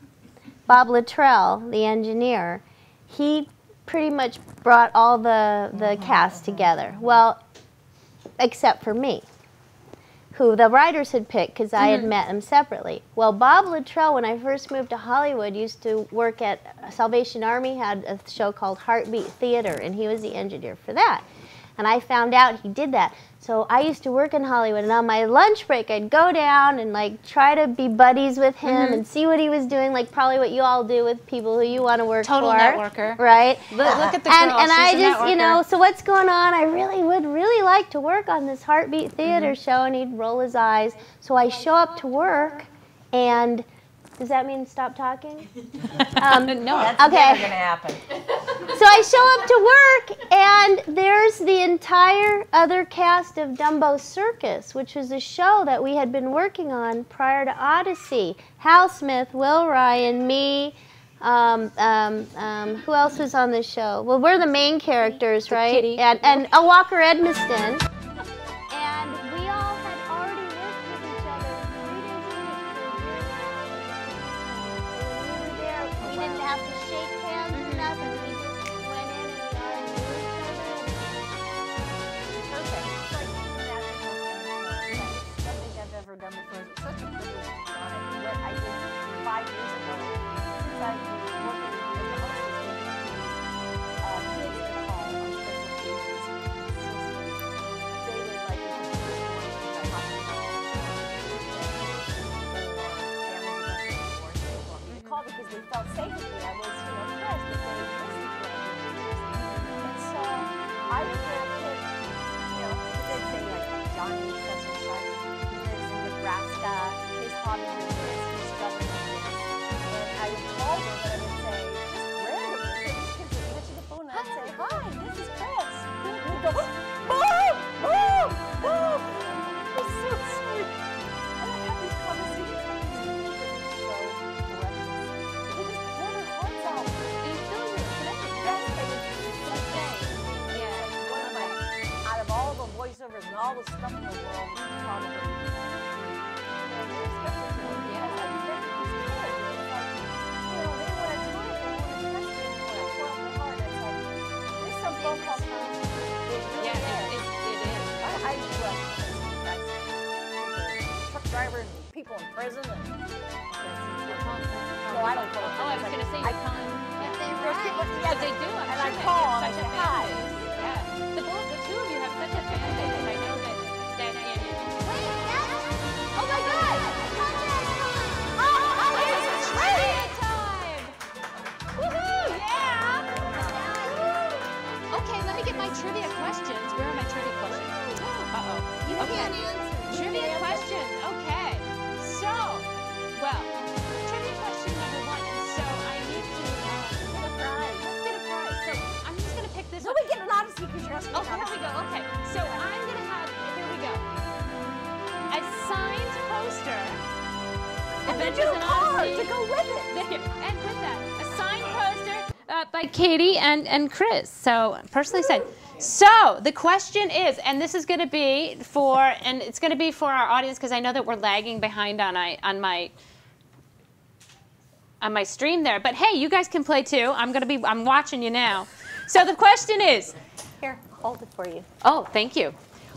Speaker 15: Bob Luttrell, the engineer, he pretty much brought all the cast together. Well, except for me, who the writers had picked because I had met them separately. Well, Bob Luttrell, when I first moved to Hollywood, used to work at Salvation Army, had a show called Heartbeat Theater, and he was the engineer for that. And I found out he did that. So I used to work in Hollywood, and on my lunch break, I'd go down and try to be buddies with him and see what he was doing, probably what you all do with people who you want to work
Speaker 13: Total
Speaker 15: for.
Speaker 13: networker.
Speaker 15: Right?
Speaker 13: Look at the girl.
Speaker 15: And I
Speaker 13: She's a
Speaker 15: just,
Speaker 13: networker.
Speaker 15: so what's going on? I would really like to work on this Heartbeat Theater show, and he'd roll his eyes. So I show up to work, and does that mean stop talking?
Speaker 8: No, that's never going to happen.
Speaker 15: So I show up to work, and there's the entire other cast of Dumbo Circus, which was a show that we had been working on prior to Odyssey. Hal Smith, Will Ryan, me, who else was on the show? Well, we're the main characters, right?
Speaker 13: Kitty.
Speaker 15: And Walker Edmiston. And we all had already worked with each other 3 days a week for a year and a half. So when we were there, we didn't have to shake hands or nothing. We just went in and we already knew each other.
Speaker 8: Perfect. It's like nothing I've ever done before. It's such a privilege to be on it. What I did 5 years ago, since I've been working as the hostess, kids that call on special occasions. They would like to do this morning at the hospital or families of or they want me to call because they felt safe with me. I was, stressed that they listened to what I did. And so I would get a kid, they'd say Johnny such and such, he lives in Nebraska, his hobby is this, he's struggling with this. And I would call them and I would say, just randomly, these kids would answer the phone and I'd say, hi, this is Chris. And we'd go, Mom! Mom! Mom! It's so sweet. And I'd have these conversations with these people that are so precious. They just pour their hearts out.
Speaker 13: And you feel you're connected.
Speaker 8: Yes, and it's insane.
Speaker 13: Yeah.
Speaker 8: Like one of my, out of all the voiceovers and all the stuff in the world, probably, very special to me. Yes, I connect with these kids. And it's like, they want to talk, they want to trust you, and when I pour out my heart, it's like, there's some phone calls from it really is.
Speaker 13: It is.
Speaker 8: Guys, truck drivers and people in prison and no, I don't call them.
Speaker 13: Oh, I was going to say you're calling.
Speaker 8: There's people,
Speaker 13: But they do. I'm
Speaker 8: and
Speaker 13: sure
Speaker 8: I
Speaker 13: they
Speaker 8: call
Speaker 13: have
Speaker 8: and I
Speaker 13: such
Speaker 8: say
Speaker 13: a fan
Speaker 8: hi.
Speaker 13: base. Yeah. The two of you have such a fan base. I know that.
Speaker 15: Oh my God!
Speaker 13: It's trivia time! Woohoo! Yeah! Okay, let me get my trivia questions. Where are my trivia questions? Uh-oh.
Speaker 15: You
Speaker 13: Okay.
Speaker 15: can't answer.
Speaker 13: Trivia questions. Okay. So, well, by Katie and Chris. So personally said. So the question is, and this is going to be for, and it's going to be for our audience because I know that we're lagging behind on my stream there. But hey, you guys can play too. I'm watching you now. So the question is,
Speaker 8: here, hold it for you.
Speaker 13: Oh, thank you.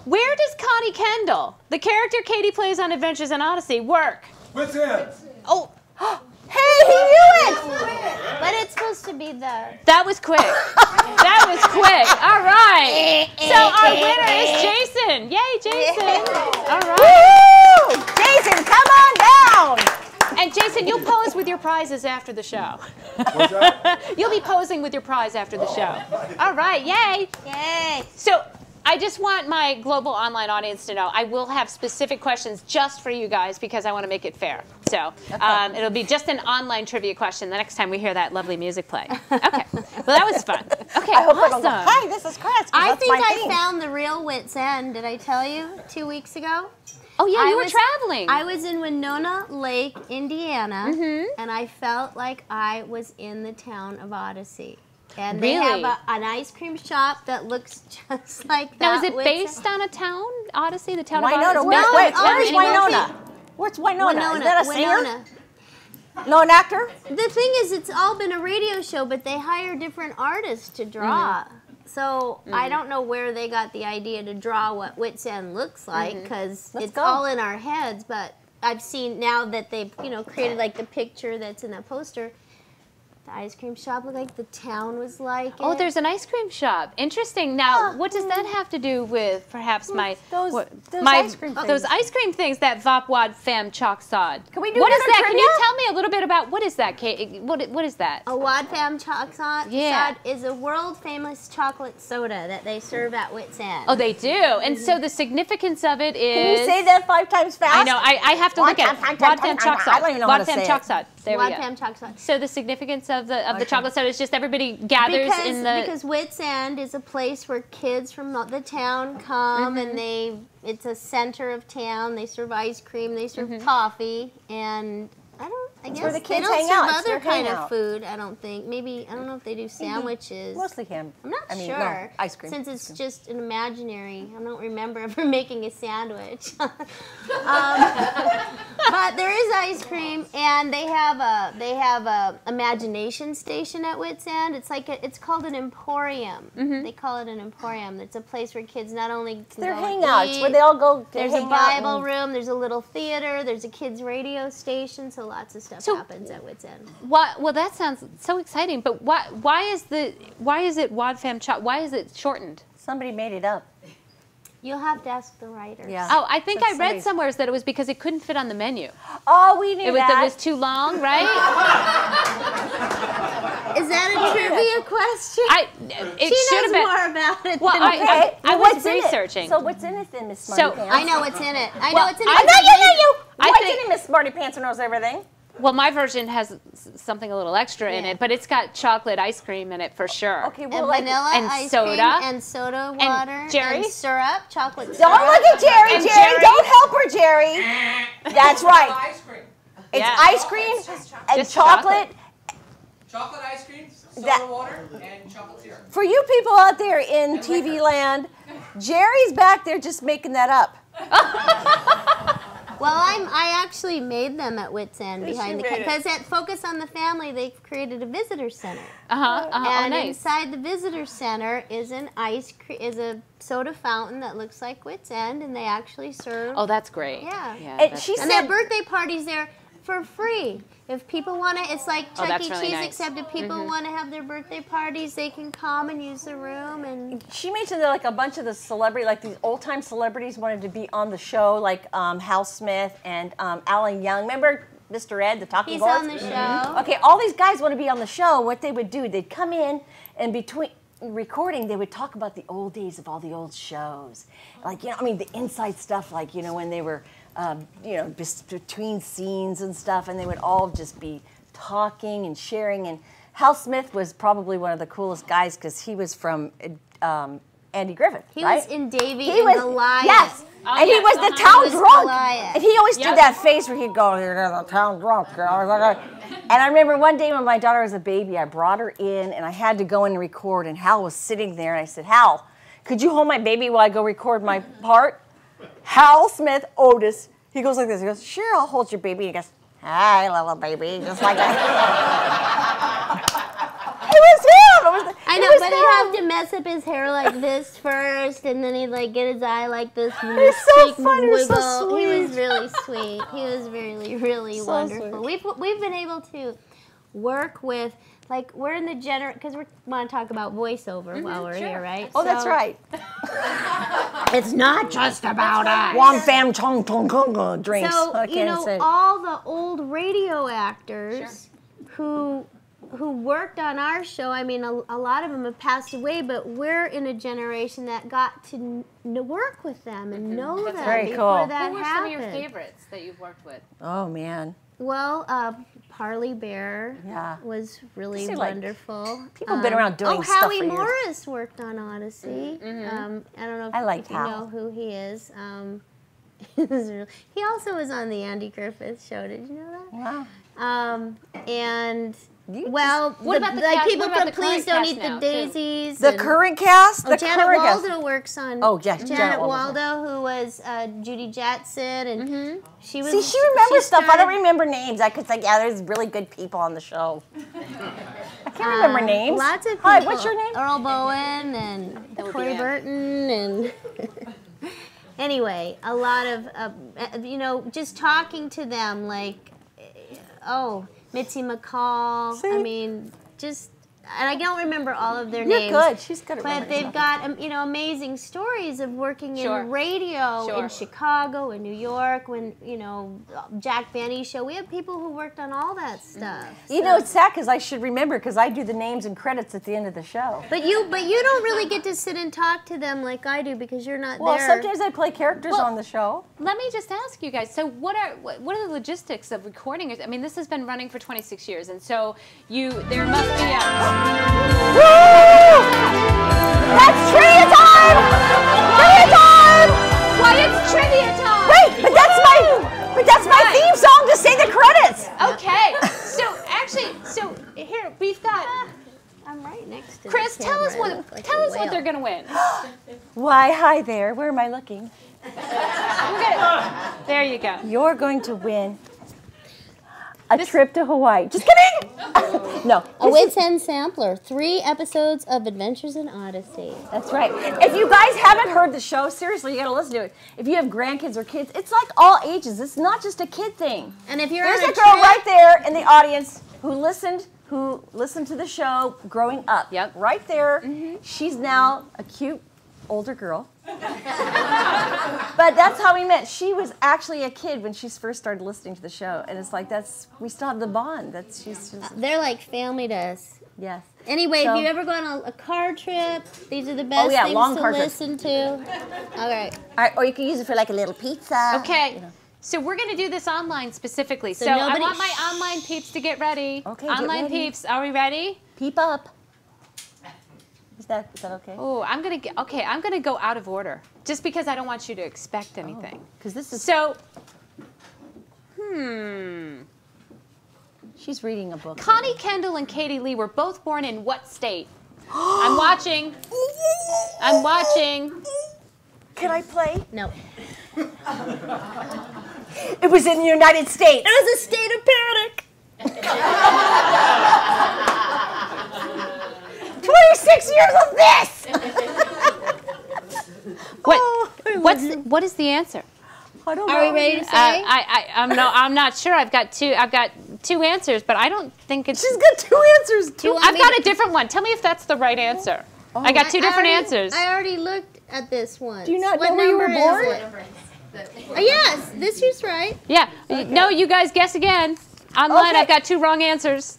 Speaker 13: Where does Connie Kendall, the character Katie plays on Adventures in Odyssey, work?
Speaker 17: What's it?
Speaker 13: Oh.
Speaker 8: Hey, he knew it!
Speaker 15: But it's supposed to be the...
Speaker 13: That was quick. That was quick. All right. So our winner is Jason. Yay, Jason. All right.
Speaker 8: Woo! Jason, come on down.
Speaker 13: And Jason, you'll pose with your prizes after the show.
Speaker 17: What's that?
Speaker 13: You'll be posing with your prize after the show. All right. Yay.
Speaker 15: Yay.
Speaker 13: So I just want my global online audience to know I will have specific questions just for you guys because I want to make it fair. So it'll be just an online trivia question the next time we hear that lovely music play. Okay. Well, that was fun. Okay,
Speaker 8: I hope
Speaker 13: awesome.
Speaker 8: go, hi, this is Chris.
Speaker 15: I think I found the real Wits End. Did I tell you 2 weeks ago?
Speaker 13: Oh, yeah, you were traveling.
Speaker 15: I was in Winona Lake, Indiana, and I felt like I was in the town of Odyssey. And they have an ice cream shop that looks just like that.
Speaker 13: Now, is it based on a town, Odyssey, the town
Speaker 8: Winona.
Speaker 13: of Odyssey?
Speaker 8: No, where's Winona? Where's Winona? Is that a singer? No, an actor?
Speaker 15: The thing is, it's all been a radio show, but they hire different artists to draw. So I don't know where they got the idea to draw what Wits End looks like, because it's all in our heads. But I've seen now that they've created like the picture that's in that poster. The ice cream shop looked like the town was like
Speaker 13: Oh, there's an ice cream shop. Interesting. Now, what does that have to do with perhaps those ice cream things? Those ice cream things that Vop Wad Fam Chalk Sod.
Speaker 8: Can we do
Speaker 13: What is
Speaker 8: another
Speaker 13: that?
Speaker 8: trivia?
Speaker 13: Can you tell me a little bit about what is that, Kate? What is that?
Speaker 15: A Wad Fam Chalk Sod is a world famous chocolate soda that they serve at Wits End.
Speaker 13: Oh, they do. And so the significance of it is.
Speaker 8: Can you say that 5 times fast?
Speaker 13: I know. I have to look at it. Wad Fam Chalk Sod.
Speaker 8: I don't even know how to say it.
Speaker 13: Wad Fam Chalk Sod. There we
Speaker 15: Wad
Speaker 13: go.
Speaker 15: Fam Chalk Sod.
Speaker 13: So the significance of the chocolate soda is just everybody gathers in the.
Speaker 15: Because Wits End is a place where kids from the town come and it's a center of town. They serve ice cream, they serve coffee, and I guess
Speaker 8: where the kids
Speaker 15: they don't
Speaker 8: hang
Speaker 15: serve
Speaker 8: out. It's
Speaker 15: other
Speaker 8: their
Speaker 15: kind
Speaker 8: hangout.
Speaker 15: of food. I don't think. Maybe I don't know if they do sandwiches.
Speaker 8: Mostly ham.
Speaker 15: I'm not sure.
Speaker 8: No, ice cream.
Speaker 15: Since it's just an imaginary, I don't remember ever making a sandwich. But there is ice cream, and they have a imagination station at Wits End. It's like it's called an emporium. They call it an emporium. It's a place where kids not only can
Speaker 8: their
Speaker 15: go
Speaker 8: hangouts
Speaker 15: eat,
Speaker 8: where they all go.
Speaker 15: There's a Bible room. There's a little theater. There's a kids radio station. So lots of stuff happens at Wits End.
Speaker 13: Well, that sounds so exciting. But why is it Wad Fam Chalk? Why is it shortened?
Speaker 8: Somebody made it up.
Speaker 15: You'll have to ask the writers.
Speaker 8: Yeah.
Speaker 13: Oh, I think I read somewhere that it was because it couldn't fit on the menu.
Speaker 8: Oh, we knew that.
Speaker 13: It was too long, right?
Speaker 15: Is that a trivia question?
Speaker 13: It
Speaker 15: she
Speaker 13: should have
Speaker 15: knows
Speaker 13: been
Speaker 15: more about it
Speaker 13: Well,
Speaker 15: than
Speaker 13: I was researching.
Speaker 8: So what's in it then, Miss Smarty Pants?
Speaker 15: I know what's in it. I know what's in it.
Speaker 8: I know you.
Speaker 13: I
Speaker 8: What's
Speaker 13: think-
Speaker 8: in it, Miss Smarty Pants who knows everything?
Speaker 13: Well, my version has something a little extra in it, but it's got chocolate ice cream in it for sure.
Speaker 8: Okay,
Speaker 15: And
Speaker 8: well,
Speaker 15: vanilla
Speaker 13: and
Speaker 15: ice
Speaker 13: soda.
Speaker 15: cream and soda water
Speaker 13: And Jerry?
Speaker 15: and syrup, chocolate syrup.
Speaker 8: Don't look at Jerry,
Speaker 13: And
Speaker 8: Jerry. Don't help her, Jerry. That's right. It's
Speaker 13: Yeah.
Speaker 8: ice cream and
Speaker 13: Just
Speaker 8: chocolate.
Speaker 18: Chocolate ice cream, soda water, and chocolate syrup.
Speaker 8: For you people out there in TV land, Jerry's back there just making that up.
Speaker 15: Well, I actually made them at Wits End
Speaker 8: Yes,
Speaker 15: behind
Speaker 8: you
Speaker 15: the
Speaker 8: made it.
Speaker 15: because at Focus on the Family they've created a visitor center.
Speaker 13: Oh,
Speaker 15: And
Speaker 13: nice.
Speaker 15: inside the visitor center is a soda fountain that looks like Wits End, and they actually serve.
Speaker 13: Oh, that's great.
Speaker 15: Yeah.
Speaker 8: And she
Speaker 15: And
Speaker 8: said
Speaker 15: their birthday party's there for free. If people want to, it's like
Speaker 13: Oh,
Speaker 15: Chuck
Speaker 13: that's
Speaker 15: E.
Speaker 13: really
Speaker 15: Cheese,
Speaker 13: nice.
Speaker 15: except if people want to have their birthday parties, they can come and use the room. And
Speaker 8: she mentioned that like a bunch of the celebrity, like these old time celebrities wanted to be on the show, like Hal Smith and Alan Young. Remember Mr. Ed, the Talking
Speaker 15: He's
Speaker 8: Gourds?
Speaker 15: on the show.
Speaker 8: Okay, all these guys want to be on the show. What they would do, they'd come in and between recording, they would talk about the old days of all the old shows. Like, the inside stuff, like, when they were, between scenes and stuff, and they would all just be talking and sharing. And Hal Smith was probably one of the coolest guys because he was from Andy Griffith,
Speaker 15: he
Speaker 8: right?
Speaker 15: was in Davy
Speaker 8: He
Speaker 15: and
Speaker 8: was,
Speaker 15: Goliath.
Speaker 8: yes.
Speaker 13: Oh,
Speaker 8: And he
Speaker 13: yeah,
Speaker 8: was the
Speaker 15: He
Speaker 8: town
Speaker 15: was
Speaker 8: drunk.
Speaker 15: Goliath.
Speaker 8: And he always did that face where he'd go, "You're the town drunk, girl." And I remember one day when my daughter was a baby, I brought her in and I had to go in and record, and Hal was sitting there, and I said, Hal, could you hold my baby while I go record my part? Hal Smith Otis. He goes like this. He goes, sure, I'll hold your baby. He goes, hi, little baby, just like that. It was him.
Speaker 15: I know, but he'd have to mess up his hair like this first, and then he'd like get his eye like this.
Speaker 8: He's so funny. He's so sweet.
Speaker 15: He was really sweet. He was really, really
Speaker 8: So
Speaker 15: wonderful. We've been able to work with, like, we're in the because we want to talk about voiceover while we're here, right?
Speaker 8: Oh, that's right.
Speaker 15: It's not just about us.
Speaker 8: Wam fam chong tong kong drinks.
Speaker 15: So,
Speaker 8: I
Speaker 15: you
Speaker 8: can't
Speaker 15: know,
Speaker 8: say.
Speaker 15: all the old radio actors who worked on our show, I mean, a lot of them have passed away, but we're in a generation that got to work with them and know them
Speaker 8: very
Speaker 15: before
Speaker 8: cool.
Speaker 15: that
Speaker 13: Who were
Speaker 15: happened.
Speaker 13: some of your favorites that you've worked with?
Speaker 8: Oh, man.
Speaker 15: Well, Parley Bear was really
Speaker 8: See, like,
Speaker 15: wonderful.
Speaker 8: people have been around doing stuff
Speaker 15: Howie
Speaker 8: for years.
Speaker 15: Morris worked on Odyssey. I don't know if you know who he is. He also was on the Andy Griffith Show. Did you know that?
Speaker 8: Wow.
Speaker 15: And
Speaker 8: Well,
Speaker 15: what about the
Speaker 8: cast?
Speaker 15: people
Speaker 8: What about
Speaker 15: from
Speaker 8: the
Speaker 15: Please
Speaker 8: current
Speaker 15: Don't
Speaker 8: cast
Speaker 15: Eat
Speaker 8: now,
Speaker 15: the
Speaker 8: too?
Speaker 15: Daisies?
Speaker 8: The
Speaker 15: and-
Speaker 8: current cast?
Speaker 15: Oh,
Speaker 8: The
Speaker 15: Janet
Speaker 8: current cast.
Speaker 15: Waldo works on.
Speaker 8: Oh, yeah,
Speaker 15: Janet
Speaker 8: Janet
Speaker 15: Waldo, who was Judy Jetson, and she was.
Speaker 8: See, she remembers stuff. I
Speaker 15: started-
Speaker 8: don't remember names. I could say, yeah, there's really good people on the show. I can't remember names.
Speaker 15: Lots of people.
Speaker 8: Hi, what's your name?
Speaker 15: Earl Bowen and Corey Burton and. Anyway, a lot of you know, just talking to them, like, Mitzi McCall. I mean, just. And I don't remember all of their names.
Speaker 8: You're good. She's good at
Speaker 15: But
Speaker 8: remembering
Speaker 15: they've got, you know, amazing stories of working in radio in Chicago, in New York, when, you know, Jack Benny's show. We have people who worked on all that stuff.
Speaker 8: You know, it's sad because I should remember because I do the names and credits at the end of the show.
Speaker 15: But you don't really get to sit and talk to them like I do because you're not
Speaker 8: Well,
Speaker 15: there.
Speaker 8: sometimes I play characters on the show.
Speaker 13: Let me just ask you guys. So, what are the logistics of recording? I mean, this has been running for 26 years, and so there must be a.
Speaker 8: That's trivia time! Trivia time!
Speaker 13: Why, it's trivia time!
Speaker 8: Wait, but that's my theme song to say the credits.
Speaker 13: Okay, so here we've got.
Speaker 15: I'm right next to
Speaker 13: Chris,
Speaker 15: the
Speaker 13: tell us
Speaker 15: camera. I
Speaker 13: what
Speaker 15: look like
Speaker 13: tell
Speaker 15: a
Speaker 13: us what
Speaker 15: whale.
Speaker 13: they're gonna win.
Speaker 8: Why, hi there. Where am I looking?
Speaker 13: There you go.
Speaker 8: You're going to win a trip to Hawaii. Just kidding! No.
Speaker 15: A Wits End sampler. 3 episodes of Adventures in Odyssey.
Speaker 8: That's right. If you guys haven't heard the show, seriously, you got to listen to it. If you have grandkids or kids, it's like all ages. It's not just a kid thing.
Speaker 15: And if you're
Speaker 8: There's
Speaker 15: on
Speaker 8: a girl right there in the audience who listened to the show growing up. Yep. Right there. She's now a cute older girl. But that's how we met. She was actually a kid when she first started listening to the show, and it's like we still have the bond.
Speaker 15: They're like family to us.
Speaker 8: Yes.
Speaker 15: Anyway,
Speaker 8: So-
Speaker 15: if you've ever gone on a car trip, these are the best
Speaker 8: yeah,
Speaker 15: things
Speaker 8: long
Speaker 15: to
Speaker 8: car trips.
Speaker 15: listen to. All right.
Speaker 8: Or you can use it for like a little pizza.
Speaker 13: Okay. So we're going to do this online specifically.
Speaker 15: So
Speaker 13: So I
Speaker 15: nobody-
Speaker 13: want my online peeps to get ready.
Speaker 8: Okay, get
Speaker 13: online
Speaker 8: ready.
Speaker 13: peeps, are we ready?
Speaker 8: Peep up. Is that okay?
Speaker 13: Oh, I'm gonna go out of order, just because I don't want you to expect anything.
Speaker 8: Because this is
Speaker 13: So,
Speaker 8: she's reading a book.
Speaker 13: Connie Kendall and Katie Leigh were both born in what state? I'm watching. I'm watching.
Speaker 8: Can I play?
Speaker 15: No.
Speaker 8: It was in the United States.
Speaker 15: It was a state of panic.
Speaker 8: 26 years of this.
Speaker 13: What is the answer?
Speaker 8: I don't know.
Speaker 15: Are we ready to say?
Speaker 13: I'm not sure. I've got two answers, but I don't think it's.
Speaker 8: She's got 2 answers.
Speaker 13: I've got a different one. Tell me if that's the right answer. I got 2 different answers.
Speaker 15: I already looked at this one.
Speaker 8: Do you not
Speaker 15: What
Speaker 8: know where you were
Speaker 15: number
Speaker 8: born?
Speaker 15: is it? Yes, this is right.
Speaker 13: Yeah. No, you guys guess again. Online,
Speaker 8: Okay.
Speaker 13: I've got 2 wrong answers.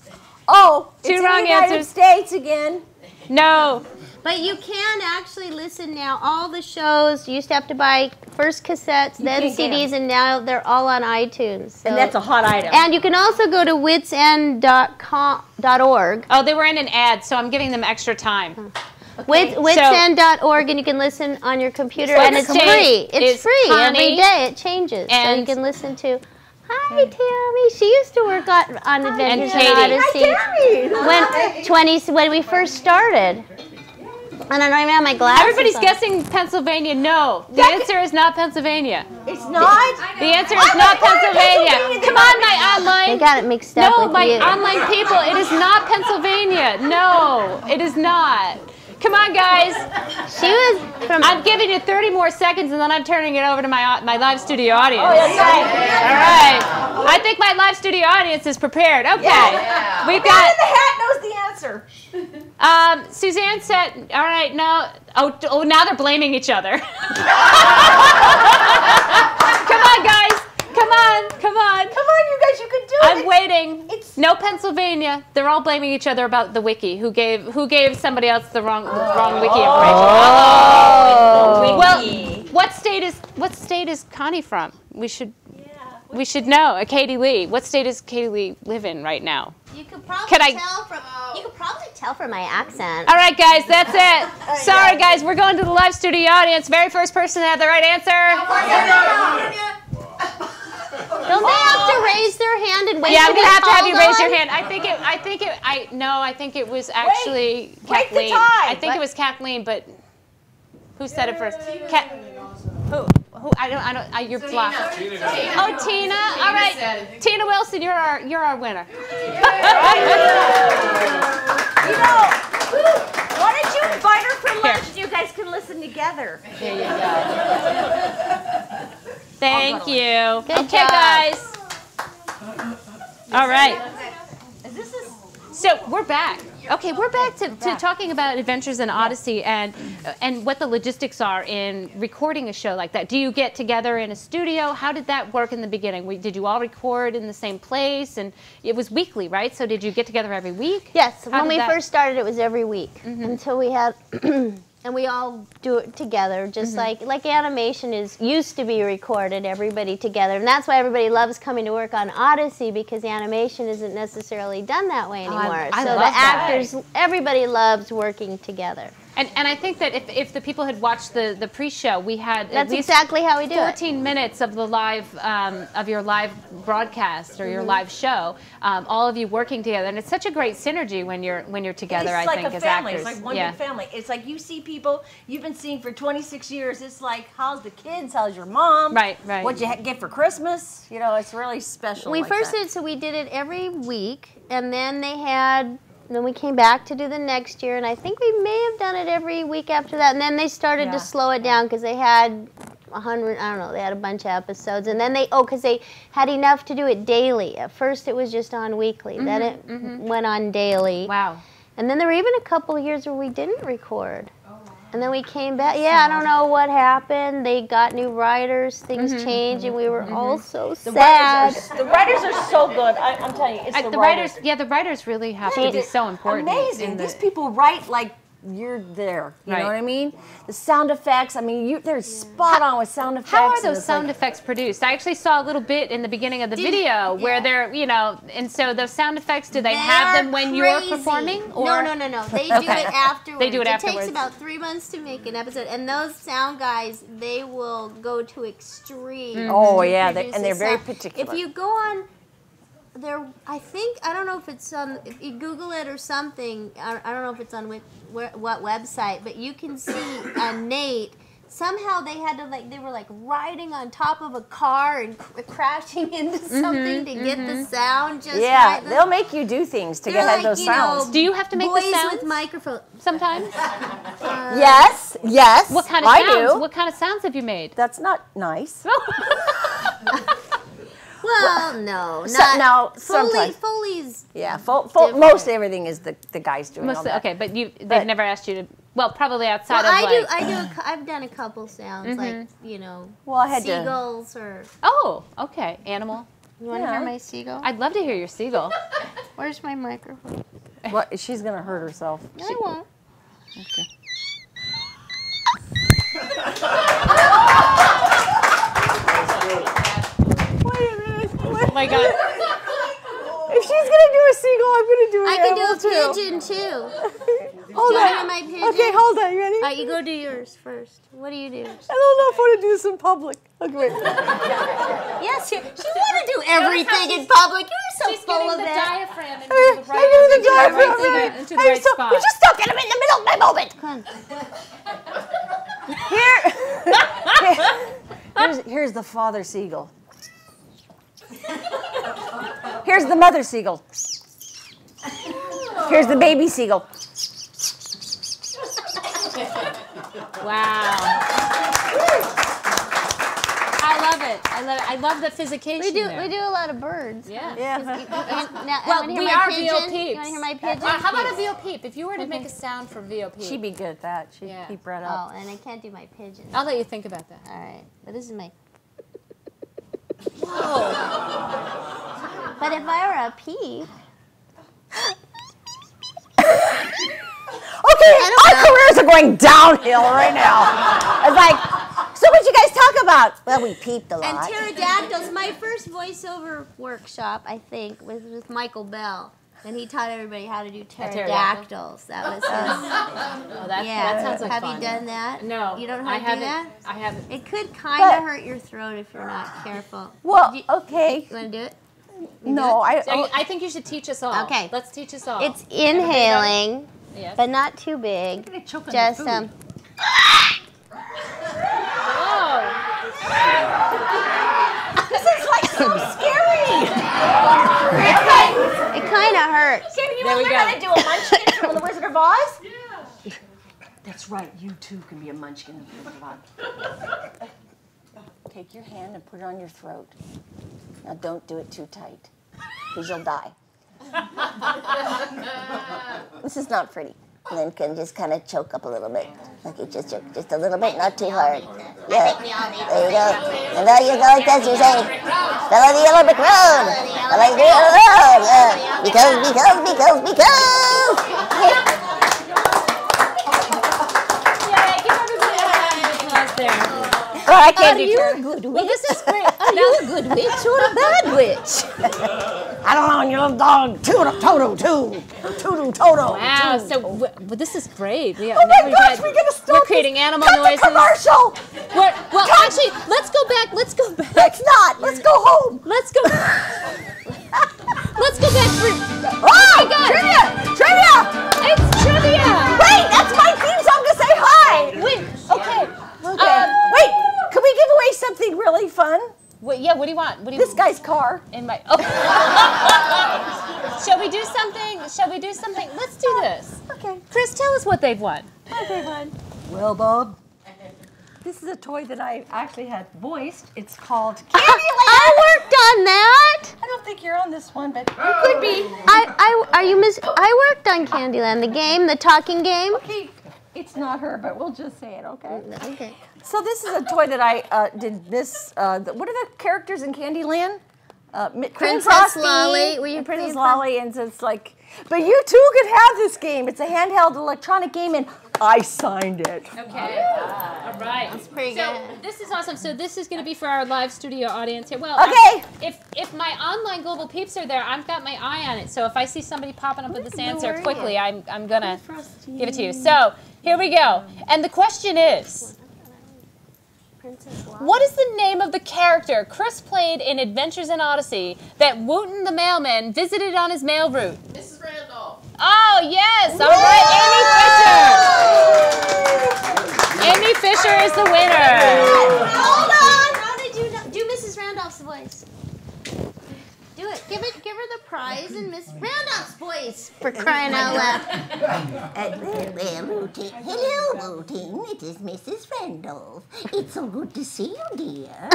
Speaker 8: Oh,
Speaker 13: Two
Speaker 8: it's
Speaker 13: wrong
Speaker 8: in the United
Speaker 13: answers.
Speaker 8: States again.
Speaker 13: No.
Speaker 15: But you can actually listen now. All the shows, you used to have to buy first cassettes, then
Speaker 8: can't get
Speaker 15: CDs, and now they're all on iTunes. So.
Speaker 8: And that's a hot item.
Speaker 15: And you can also go to witsend.org.
Speaker 13: Oh, they were in an ad, so I'm giving them extra time.
Speaker 15: Witsend.org, and you can listen on your computer,
Speaker 13: So
Speaker 15: and
Speaker 13: the
Speaker 15: it's
Speaker 13: state
Speaker 15: free. It's
Speaker 13: is
Speaker 15: free
Speaker 13: Connie
Speaker 15: every day. It changes, so you
Speaker 13: and-
Speaker 15: can listen to. Hi, Tammy. She used to work on Adventures in Odyssey.
Speaker 8: Hi, Tammy.
Speaker 15: When we first started. And I don't even have my glasses
Speaker 13: Everybody's
Speaker 15: on.
Speaker 13: guessing Pennsylvania. No, the answer is not Pennsylvania.
Speaker 8: It's not?
Speaker 13: The answer is not Pennsylvania. Come on, my online.
Speaker 15: They got it mixed up
Speaker 13: No,
Speaker 15: with
Speaker 13: my
Speaker 15: you.
Speaker 13: online people. It is not Pennsylvania. No, it is not. Come on, guys.
Speaker 15: She was from.
Speaker 13: I'm giving you 30 more seconds, and then I'm turning it over to my live studio audience.
Speaker 8: Oh, that's right.
Speaker 13: All right. I think my live studio audience is prepared. Okay.
Speaker 8: Yeah.
Speaker 13: We've
Speaker 8: The
Speaker 13: got.
Speaker 8: guy in the hat knows the answer.
Speaker 13: Suzanne said, all right, no. Oh, now they're blaming each other. Come on, guys. Come on.
Speaker 8: Come on, you guys, you can do it.
Speaker 13: I'm waiting. No Pennsylvania. They're all blaming each other about the wiki. Who gave somebody else the wrong wiki information?
Speaker 8: Oh.
Speaker 13: Well, what state is Connie from? We should know. Katie Leigh. What state does Katie Leigh live in right now?
Speaker 15: You could probably tell from my accent.
Speaker 13: All right, guys, that's it. Sorry, guys, we're going to the live studio audience. Very first person to have the right answer.
Speaker 15: Don't they have to raise their hand and wait?
Speaker 13: Yeah, I'm
Speaker 15: to be
Speaker 13: gonna have to have you
Speaker 15: called
Speaker 13: raise your
Speaker 15: on?
Speaker 13: hand. I think it was actually
Speaker 8: break the
Speaker 13: Kathleen.
Speaker 8: tie.
Speaker 13: I think it was Kathleen, but who said it first? Who? I don't. You're blocked. Oh, Tina. All right, Tina Wilson, you're our winner.
Speaker 8: You know, why don't you invite her for lunch and you guys can listen together?
Speaker 13: There you go. Thank you.
Speaker 15: Good
Speaker 13: Okay,
Speaker 15: job.
Speaker 13: guys. All right. So we're back. Okay, we're back to talking about Adventures in Odyssey and what the logistics are in recording a show like that. Do you get together in a studio? How did that work in the beginning? Did you all record in the same place? And it was weekly, right? So did you get together every week?
Speaker 15: Yes. When we first started, it was every week until we had. And we all do it together, just like animation used to be recorded, everybody together. And that's why everybody loves coming to work on Odyssey, because animation isn't necessarily done that way anymore.
Speaker 13: I
Speaker 15: so
Speaker 13: love
Speaker 15: the
Speaker 13: that.
Speaker 15: actors, everybody loves working together.
Speaker 13: And I think that if the people had watched the pre-show, we had
Speaker 15: That's
Speaker 13: at least
Speaker 15: exactly how we do
Speaker 13: 14 minutes of the live of your live broadcast or your live show, all of you working together, and it's such a great synergy when you're together.
Speaker 8: It's
Speaker 13: I
Speaker 8: like
Speaker 13: think
Speaker 8: a
Speaker 13: as
Speaker 8: family.
Speaker 13: actors,
Speaker 8: It's like one big family. It's like you see people you've been seeing for 26 years. It's like, how's the kids? How's your mom?
Speaker 13: Right.
Speaker 8: What'd you get for Christmas? You know, it's really special.
Speaker 15: We
Speaker 8: like
Speaker 15: first
Speaker 8: that.
Speaker 15: did, so we did it every week, and then then we came back to do the next year, and I think we may have done it every week after that, and then they started to slow it down because they had 100, I don't know, they had a bunch of episodes, and then because they had enough to do it daily. At first it was just on weekly, then it went on daily.
Speaker 13: Wow.
Speaker 15: And then there were even a couple of years where we didn't record. And then we came back. Yeah, I don't know what happened. They got new writers. Things changed, and we were all so sad.
Speaker 8: The writers are so good. I'm telling you, it's the writers.
Speaker 13: Yeah, the writers really have to be so important.
Speaker 8: Amazing. These people write like you're there. You know what I mean? The sound effects. I mean, they're spot on with sound effects.
Speaker 13: How are those sound effects produced? I actually saw a little bit in the beginning of the video where they're, and so those sound effects, do they have them when you're performing? Or?
Speaker 15: No. They do it afterwards.
Speaker 13: They do it afterwards.
Speaker 15: It takes about 3 months to make an episode, and those sound guys, they will go to extreme.
Speaker 8: Oh yeah, and they're very particular.
Speaker 15: If you go on. I don't know if it's on, if you Google it or something, I don't know if it's on what website, but you can see Nate, somehow they had to they were riding on top of a car and crashing into something to get the sound just right.
Speaker 8: They'll make you do things to get those sounds.
Speaker 13: Do you have to make the sounds?
Speaker 15: Boys with microphones.
Speaker 13: Sometimes?
Speaker 8: Yes.
Speaker 13: What kind of sounds?
Speaker 8: I do.
Speaker 13: What kind of sounds have you made?
Speaker 8: That's not nice.
Speaker 15: Well, no,
Speaker 8: now sometimes.
Speaker 15: Foley's.
Speaker 8: Yeah, most everything is the guys doing all that.
Speaker 13: Okay, but they've never asked you to. Well, probably outside of
Speaker 15: I've done a couple sounds I had seagulls or.
Speaker 13: Oh, okay, animal.
Speaker 15: You want to hear my seagull?
Speaker 13: I'd love to hear your seagull.
Speaker 15: Where's my microphone?
Speaker 8: What? She's gonna hurt herself.
Speaker 15: I won't.
Speaker 8: Okay.
Speaker 13: Oh my God.
Speaker 8: If she's gonna do a seagull, I'm gonna do an
Speaker 15: I can
Speaker 8: animal
Speaker 15: do a pigeon too.
Speaker 8: Hold
Speaker 15: do
Speaker 8: on.
Speaker 15: you want my pigeon?
Speaker 8: Okay, hold on. You ready?
Speaker 15: All right, you go do yours first. What do you do?
Speaker 8: I don't know if I want to do this in public. Look wait.
Speaker 15: Yes, she want to do everything in public. You're so
Speaker 13: She's
Speaker 15: full
Speaker 13: getting
Speaker 15: of
Speaker 13: the
Speaker 15: it.
Speaker 13: diaphragm into the
Speaker 8: I'm
Speaker 13: right,
Speaker 8: doing the diaphragm.
Speaker 13: into the right spot.
Speaker 8: Would you stop getting in the middle of my moment? Here's the father seagull. Here's the mother seagull. Here's the baby seagull.
Speaker 13: Wow. I love it. I love it. I love the physication.
Speaker 15: We do
Speaker 13: there.
Speaker 15: a lot of birds.
Speaker 13: Yeah.
Speaker 15: Well,
Speaker 13: we are VO
Speaker 15: You
Speaker 13: Peeps.
Speaker 15: want to hear my pigeon?
Speaker 13: How about a VO Peep? If you were to make a sound for VO Peep.
Speaker 8: She'd be good at that. She'd keep right up.
Speaker 15: Oh, and I can't do my pigeon.
Speaker 13: I'll let you think about that.
Speaker 15: All right, but this is my.
Speaker 13: Whoa.
Speaker 15: But if I were a peep.
Speaker 8: Okay, our careers are going downhill right now. It's like, so what you guys talk about? Well, we peeped a lot.
Speaker 15: And pterodactyls. My first voiceover workshop, I think, was with Michael Bell. And he taught everybody how to do pterodactyls. That was his.
Speaker 13: Oh, that sounds like
Speaker 15: Have
Speaker 13: fun.
Speaker 15: you done that?
Speaker 13: No.
Speaker 15: You don't know how to do that?
Speaker 13: I haven't.
Speaker 15: It could kind of hurt your throat if you're not careful.
Speaker 8: Well, okay.
Speaker 15: You want to do it?
Speaker 8: No,
Speaker 13: I think you should teach us all.
Speaker 15: Okay.
Speaker 13: Let's teach us all.
Speaker 15: It's inhaling,
Speaker 13: Yes.
Speaker 15: but not too big. Just
Speaker 13: Whoa.
Speaker 8: This is like so scary.
Speaker 15: It kind of hurts.
Speaker 8: Can you learn how to do a munchkin from The Wizard of Oz? Yeah. That's right. You too can be a munchkin in The Wizard of Oz. Take your hand and put it on your throat. Now don't do it too tight, because you'll die. This is not pretty. And then can just kind of choke up a little bit. Okay, just choke, just a little bit, not too hard. Yeah, there you go. And there you go, like that, you say, follow the yellow brick road. Follow the yellow road. Because. Oh, I can't do
Speaker 15: a good witch?
Speaker 13: Well, this is great.
Speaker 15: Are you a good witch or a bad witch?
Speaker 8: I don't know, you little dog. Toto.
Speaker 13: Wow, so this is great.
Speaker 8: Oh my gosh, we're gonna stop.
Speaker 13: We're creating animal
Speaker 8: Cut
Speaker 13: noises.
Speaker 8: the commercial.
Speaker 13: Well, actually, let's go back. Let's go back.
Speaker 8: Let's not. Let's go home.
Speaker 13: Let's go. Let's go back for.
Speaker 8: Oh my God! Trivia!
Speaker 13: It's trivia.
Speaker 8: Wait, that's my theme song to say hi.
Speaker 13: Wait. Okay.
Speaker 8: Wait, can we give away something really fun?
Speaker 13: Wait, yeah. What do you want?
Speaker 8: This guy's car.
Speaker 13: In my. Oh. Shall we do something? Let's do this.
Speaker 8: Okay.
Speaker 13: Chris, tell us what they've won.
Speaker 8: What they won? Well, Bob, this is a toy that I actually had voiced. It's called Candyland.
Speaker 15: I worked on that.
Speaker 8: I don't think you're on this one, but you could be.
Speaker 15: Are you Miss? I worked on Candyland, the game, the talking game.
Speaker 8: Okay, it's not her, but we'll just say it, okay?
Speaker 15: Okay.
Speaker 8: So this is a toy that I did this. What are the characters in Candyland?
Speaker 15: Princess Lolly. Were you
Speaker 8: Princess Lolly? And so it's like, but you too could have this game. It's a handheld electronic game, and I signed it.
Speaker 13: Okay. All right.
Speaker 15: That's pretty
Speaker 13: So
Speaker 15: good.
Speaker 13: this is awesome. So this is going to be for our live studio audience here. Well,
Speaker 8: okay.
Speaker 13: If my online global peeps are there, I've got my eye on it. So if I see somebody popping up with this answer quickly, I'm gonna give it to you. So here we go. And the question is, what is the name of the character Chris played in Adventures in Odyssey that Wooten the mailman visited on his mail route?
Speaker 18: Mrs. Randolph.
Speaker 13: Oh, yes. All right, Amy Fisher. Amy Fisher is the winner.
Speaker 15: Hold on. How did you know? Do Mrs. Randolph's voice. Do it. Give her the prize in Miss Randolph's voice for crying out loud.
Speaker 7: Well, Routine. Hello, Routine. It is Mrs. Randolph. It's so good to see you, dear.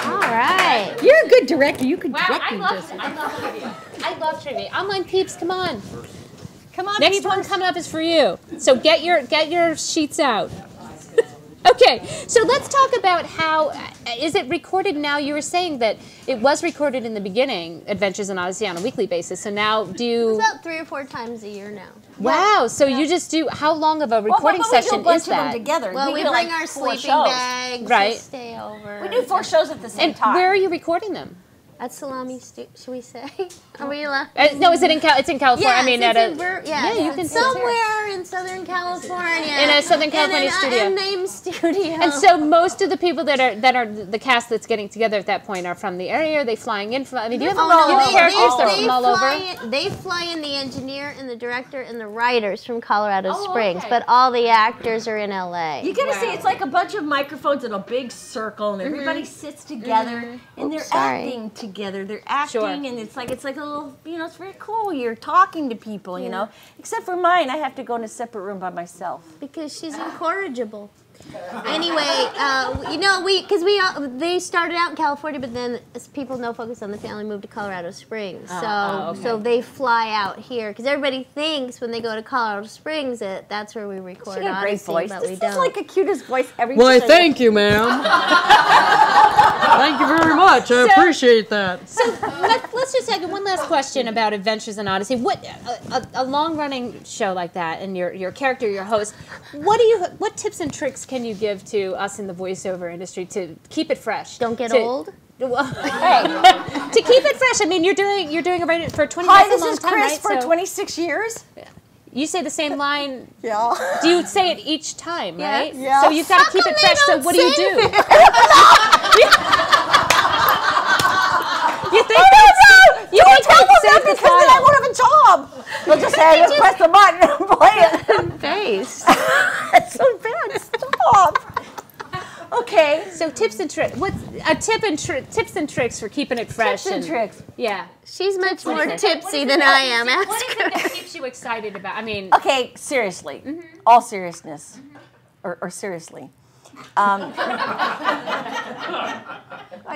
Speaker 15: All right.
Speaker 8: You're a good director. You could direct
Speaker 13: I
Speaker 8: me
Speaker 13: love
Speaker 8: this.
Speaker 13: trivia. I love trivia. Online peeps, come on.
Speaker 8: Come on,
Speaker 13: Next
Speaker 8: people.
Speaker 13: one coming up is for you. So get your sheets out. Okay, so let's talk about how, is it recorded now? You were saying that it was recorded in the beginning, Adventures in Odyssey, on a weekly basis. So now do you...
Speaker 15: It's about 3 or 4 times a year now.
Speaker 13: Wow, so you just do, how long of a recording session is that?
Speaker 8: Of them together.
Speaker 15: Well, we
Speaker 8: do
Speaker 15: bring
Speaker 8: like
Speaker 15: our
Speaker 8: 4
Speaker 15: sleeping
Speaker 8: shows.
Speaker 15: bags
Speaker 13: Right.
Speaker 15: to stay over.
Speaker 8: We do 4 shows at the same time.
Speaker 13: Where are you recording them?
Speaker 15: At Salami, should we say? Are we allowed?
Speaker 13: No, is it in it's in California?
Speaker 15: Yes,
Speaker 13: I mean,
Speaker 15: you can somewhere in Southern California.
Speaker 13: In a Southern California studio.
Speaker 15: In an unnamed studio.
Speaker 13: And so most of the people that are the cast that's getting together at that point are from the area. Are they flying in from? I mean, do you have characters that are from all over?
Speaker 15: They fly in the engineer and the director and the writers from Colorado Springs, but all the actors are in LA.
Speaker 8: You gotta see, it's like a bunch of microphones in a big circle, and everybody sits together, and they're acting together. They're acting, and it's like a little, it's very cool. You're talking to people, you know. Except for mine, I have to go in a separate room by myself
Speaker 15: because she's incorrigible. Anyway, they started out in California, but then as people know, Focus on the Family moved to Colorado Springs. So they fly out here because everybody thinks when they go to Colorado Springs that that's where we record.
Speaker 8: She got a great voice.
Speaker 15: But
Speaker 8: this
Speaker 15: we
Speaker 8: is
Speaker 15: don't.
Speaker 8: like the cutest voice ever.
Speaker 19: Why, thank you, ma'am. Thank you very much. I appreciate that.
Speaker 13: So let's just take one last question about Adventures in Odyssey. What a long-running show like that, and your character, your host. What tips and tricks can you give to us in the voiceover industry to keep it fresh?
Speaker 15: Don't get old.
Speaker 13: To keep it fresh. I mean, you're doing it for 20 years.
Speaker 8: Hi, this is Chris for 26 years.
Speaker 13: You say the same line.
Speaker 8: Yeah.
Speaker 13: Do you say it each time, right?
Speaker 8: Yeah.
Speaker 13: So you've got to keep it fresh. So what do you do? You think that's
Speaker 8: you think that's safe because then I won't have a job. They'll just say, just press the button and play it.
Speaker 15: Face.
Speaker 8: It's so bad. Stop. Okay.
Speaker 13: So tips and tricks. What's a tips and tricks for keeping it fresh?
Speaker 8: Tips and tricks.
Speaker 13: Yeah.
Speaker 15: She's much more tipsy than I am.
Speaker 13: What is it that keeps you excited about? I mean.
Speaker 8: Okay, seriously. All seriousness. Or seriously. I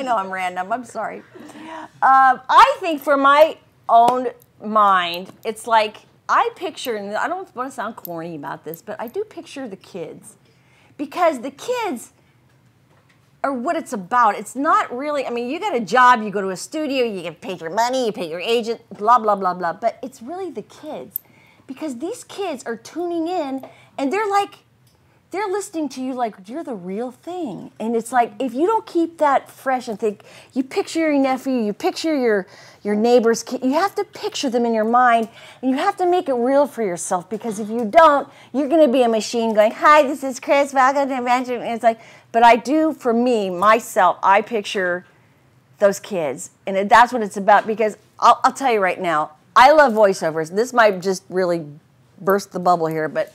Speaker 8: know I'm random. I'm sorry. I think for my own mind, it's like I picture, and I don't want to sound corny about this, but I do picture the kids. Because the kids are what it's about. It's not really, I mean, you got a job, you go to a studio, you get paid your money, you pay your agent, blah, blah, blah, blah. But it's really the kids. Because these kids are tuning in, and they're listening to you like you're the real thing. And it's like, if you don't keep that fresh and think, you picture your nephew, you picture your neighbor's kid, you have to picture them in your mind, and you have to make it real for yourself, because if you don't, you're gonna be a machine going, hi, this is Chris, welcome to Adventure. And it's like, but I do, for me, myself, I picture those kids. And that's what it's about, because I'll tell you right now, I love voiceovers. This might just really burst the bubble here, but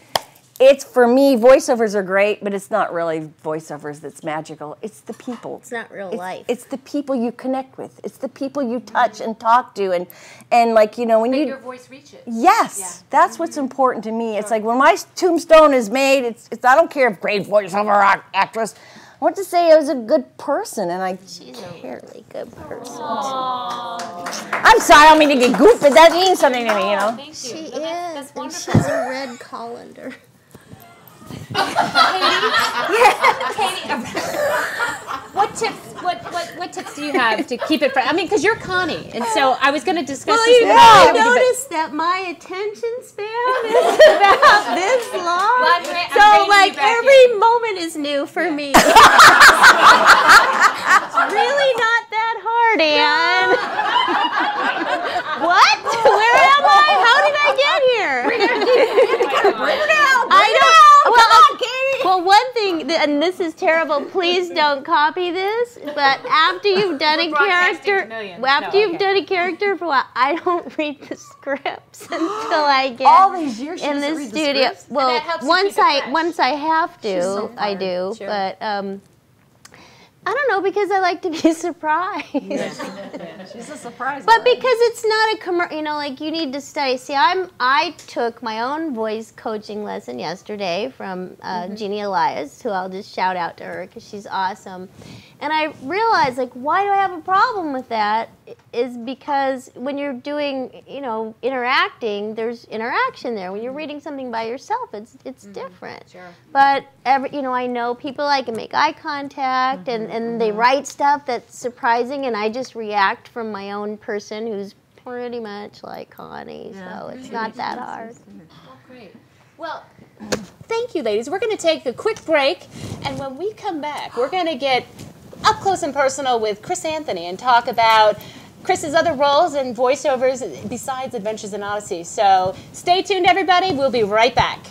Speaker 8: it's, for me, voiceovers are great, but it's not really voiceovers that's magical. It's the people.
Speaker 15: It's not real life.
Speaker 8: It's the people you connect with. It's the people you touch and talk to, and like, you know, when you.
Speaker 13: Your voice reaches.
Speaker 8: Yes, that's what's important to me. It's like when my tombstone is made. It's I don't care if great voiceover actress. I want to say I was a good person, and
Speaker 15: she's a really good person.
Speaker 8: I'm sorry, I don't mean to get goofy, but that means something to me, you know.
Speaker 15: She is, and she's a red colander.
Speaker 13: Katie, what tips do you have to keep it fresh? I mean, because you're Connie, and so I was going to discuss this.
Speaker 15: Well, you noticed that my attention span is about this long. So, like, every moment is new for me. It's really not that hard, Anne. What? Where am I? How did I get here?
Speaker 8: Bring her down.
Speaker 15: I don't. Well, one thing, and this is terrible. Please don't copy this. But after you've done a character, done a character for a while, I don't read the scripts until I get
Speaker 8: all these years
Speaker 15: in the studio. Well, once I have to, I do.
Speaker 13: Sure.
Speaker 15: But I don't know, because I like to be surprised.
Speaker 8: She's a surprise.
Speaker 15: But because it's not a commercial, you know, like you need to study. See, I took my own voice coaching lesson yesterday from Jeannie Elias, who I'll just shout out to her because she's awesome. And I realized, like, why do I have a problem with that? Is because when you're doing, you know, interacting, there's interaction there. When you're reading something by yourself, it's different.
Speaker 13: Sure.
Speaker 15: But you know, I know people I can make eye contact, and they write stuff that's surprising, and I just react from my own person, who's pretty much like Connie. So it's not that hard.
Speaker 13: Oh, great. Well, thank you, ladies. We're going to take a quick break, and when we come back, we're going to get up close and personal with Chris Anthony and talk about Chris's other roles and voiceovers besides Adventures in Odyssey. So stay tuned, everybody. We'll be right back.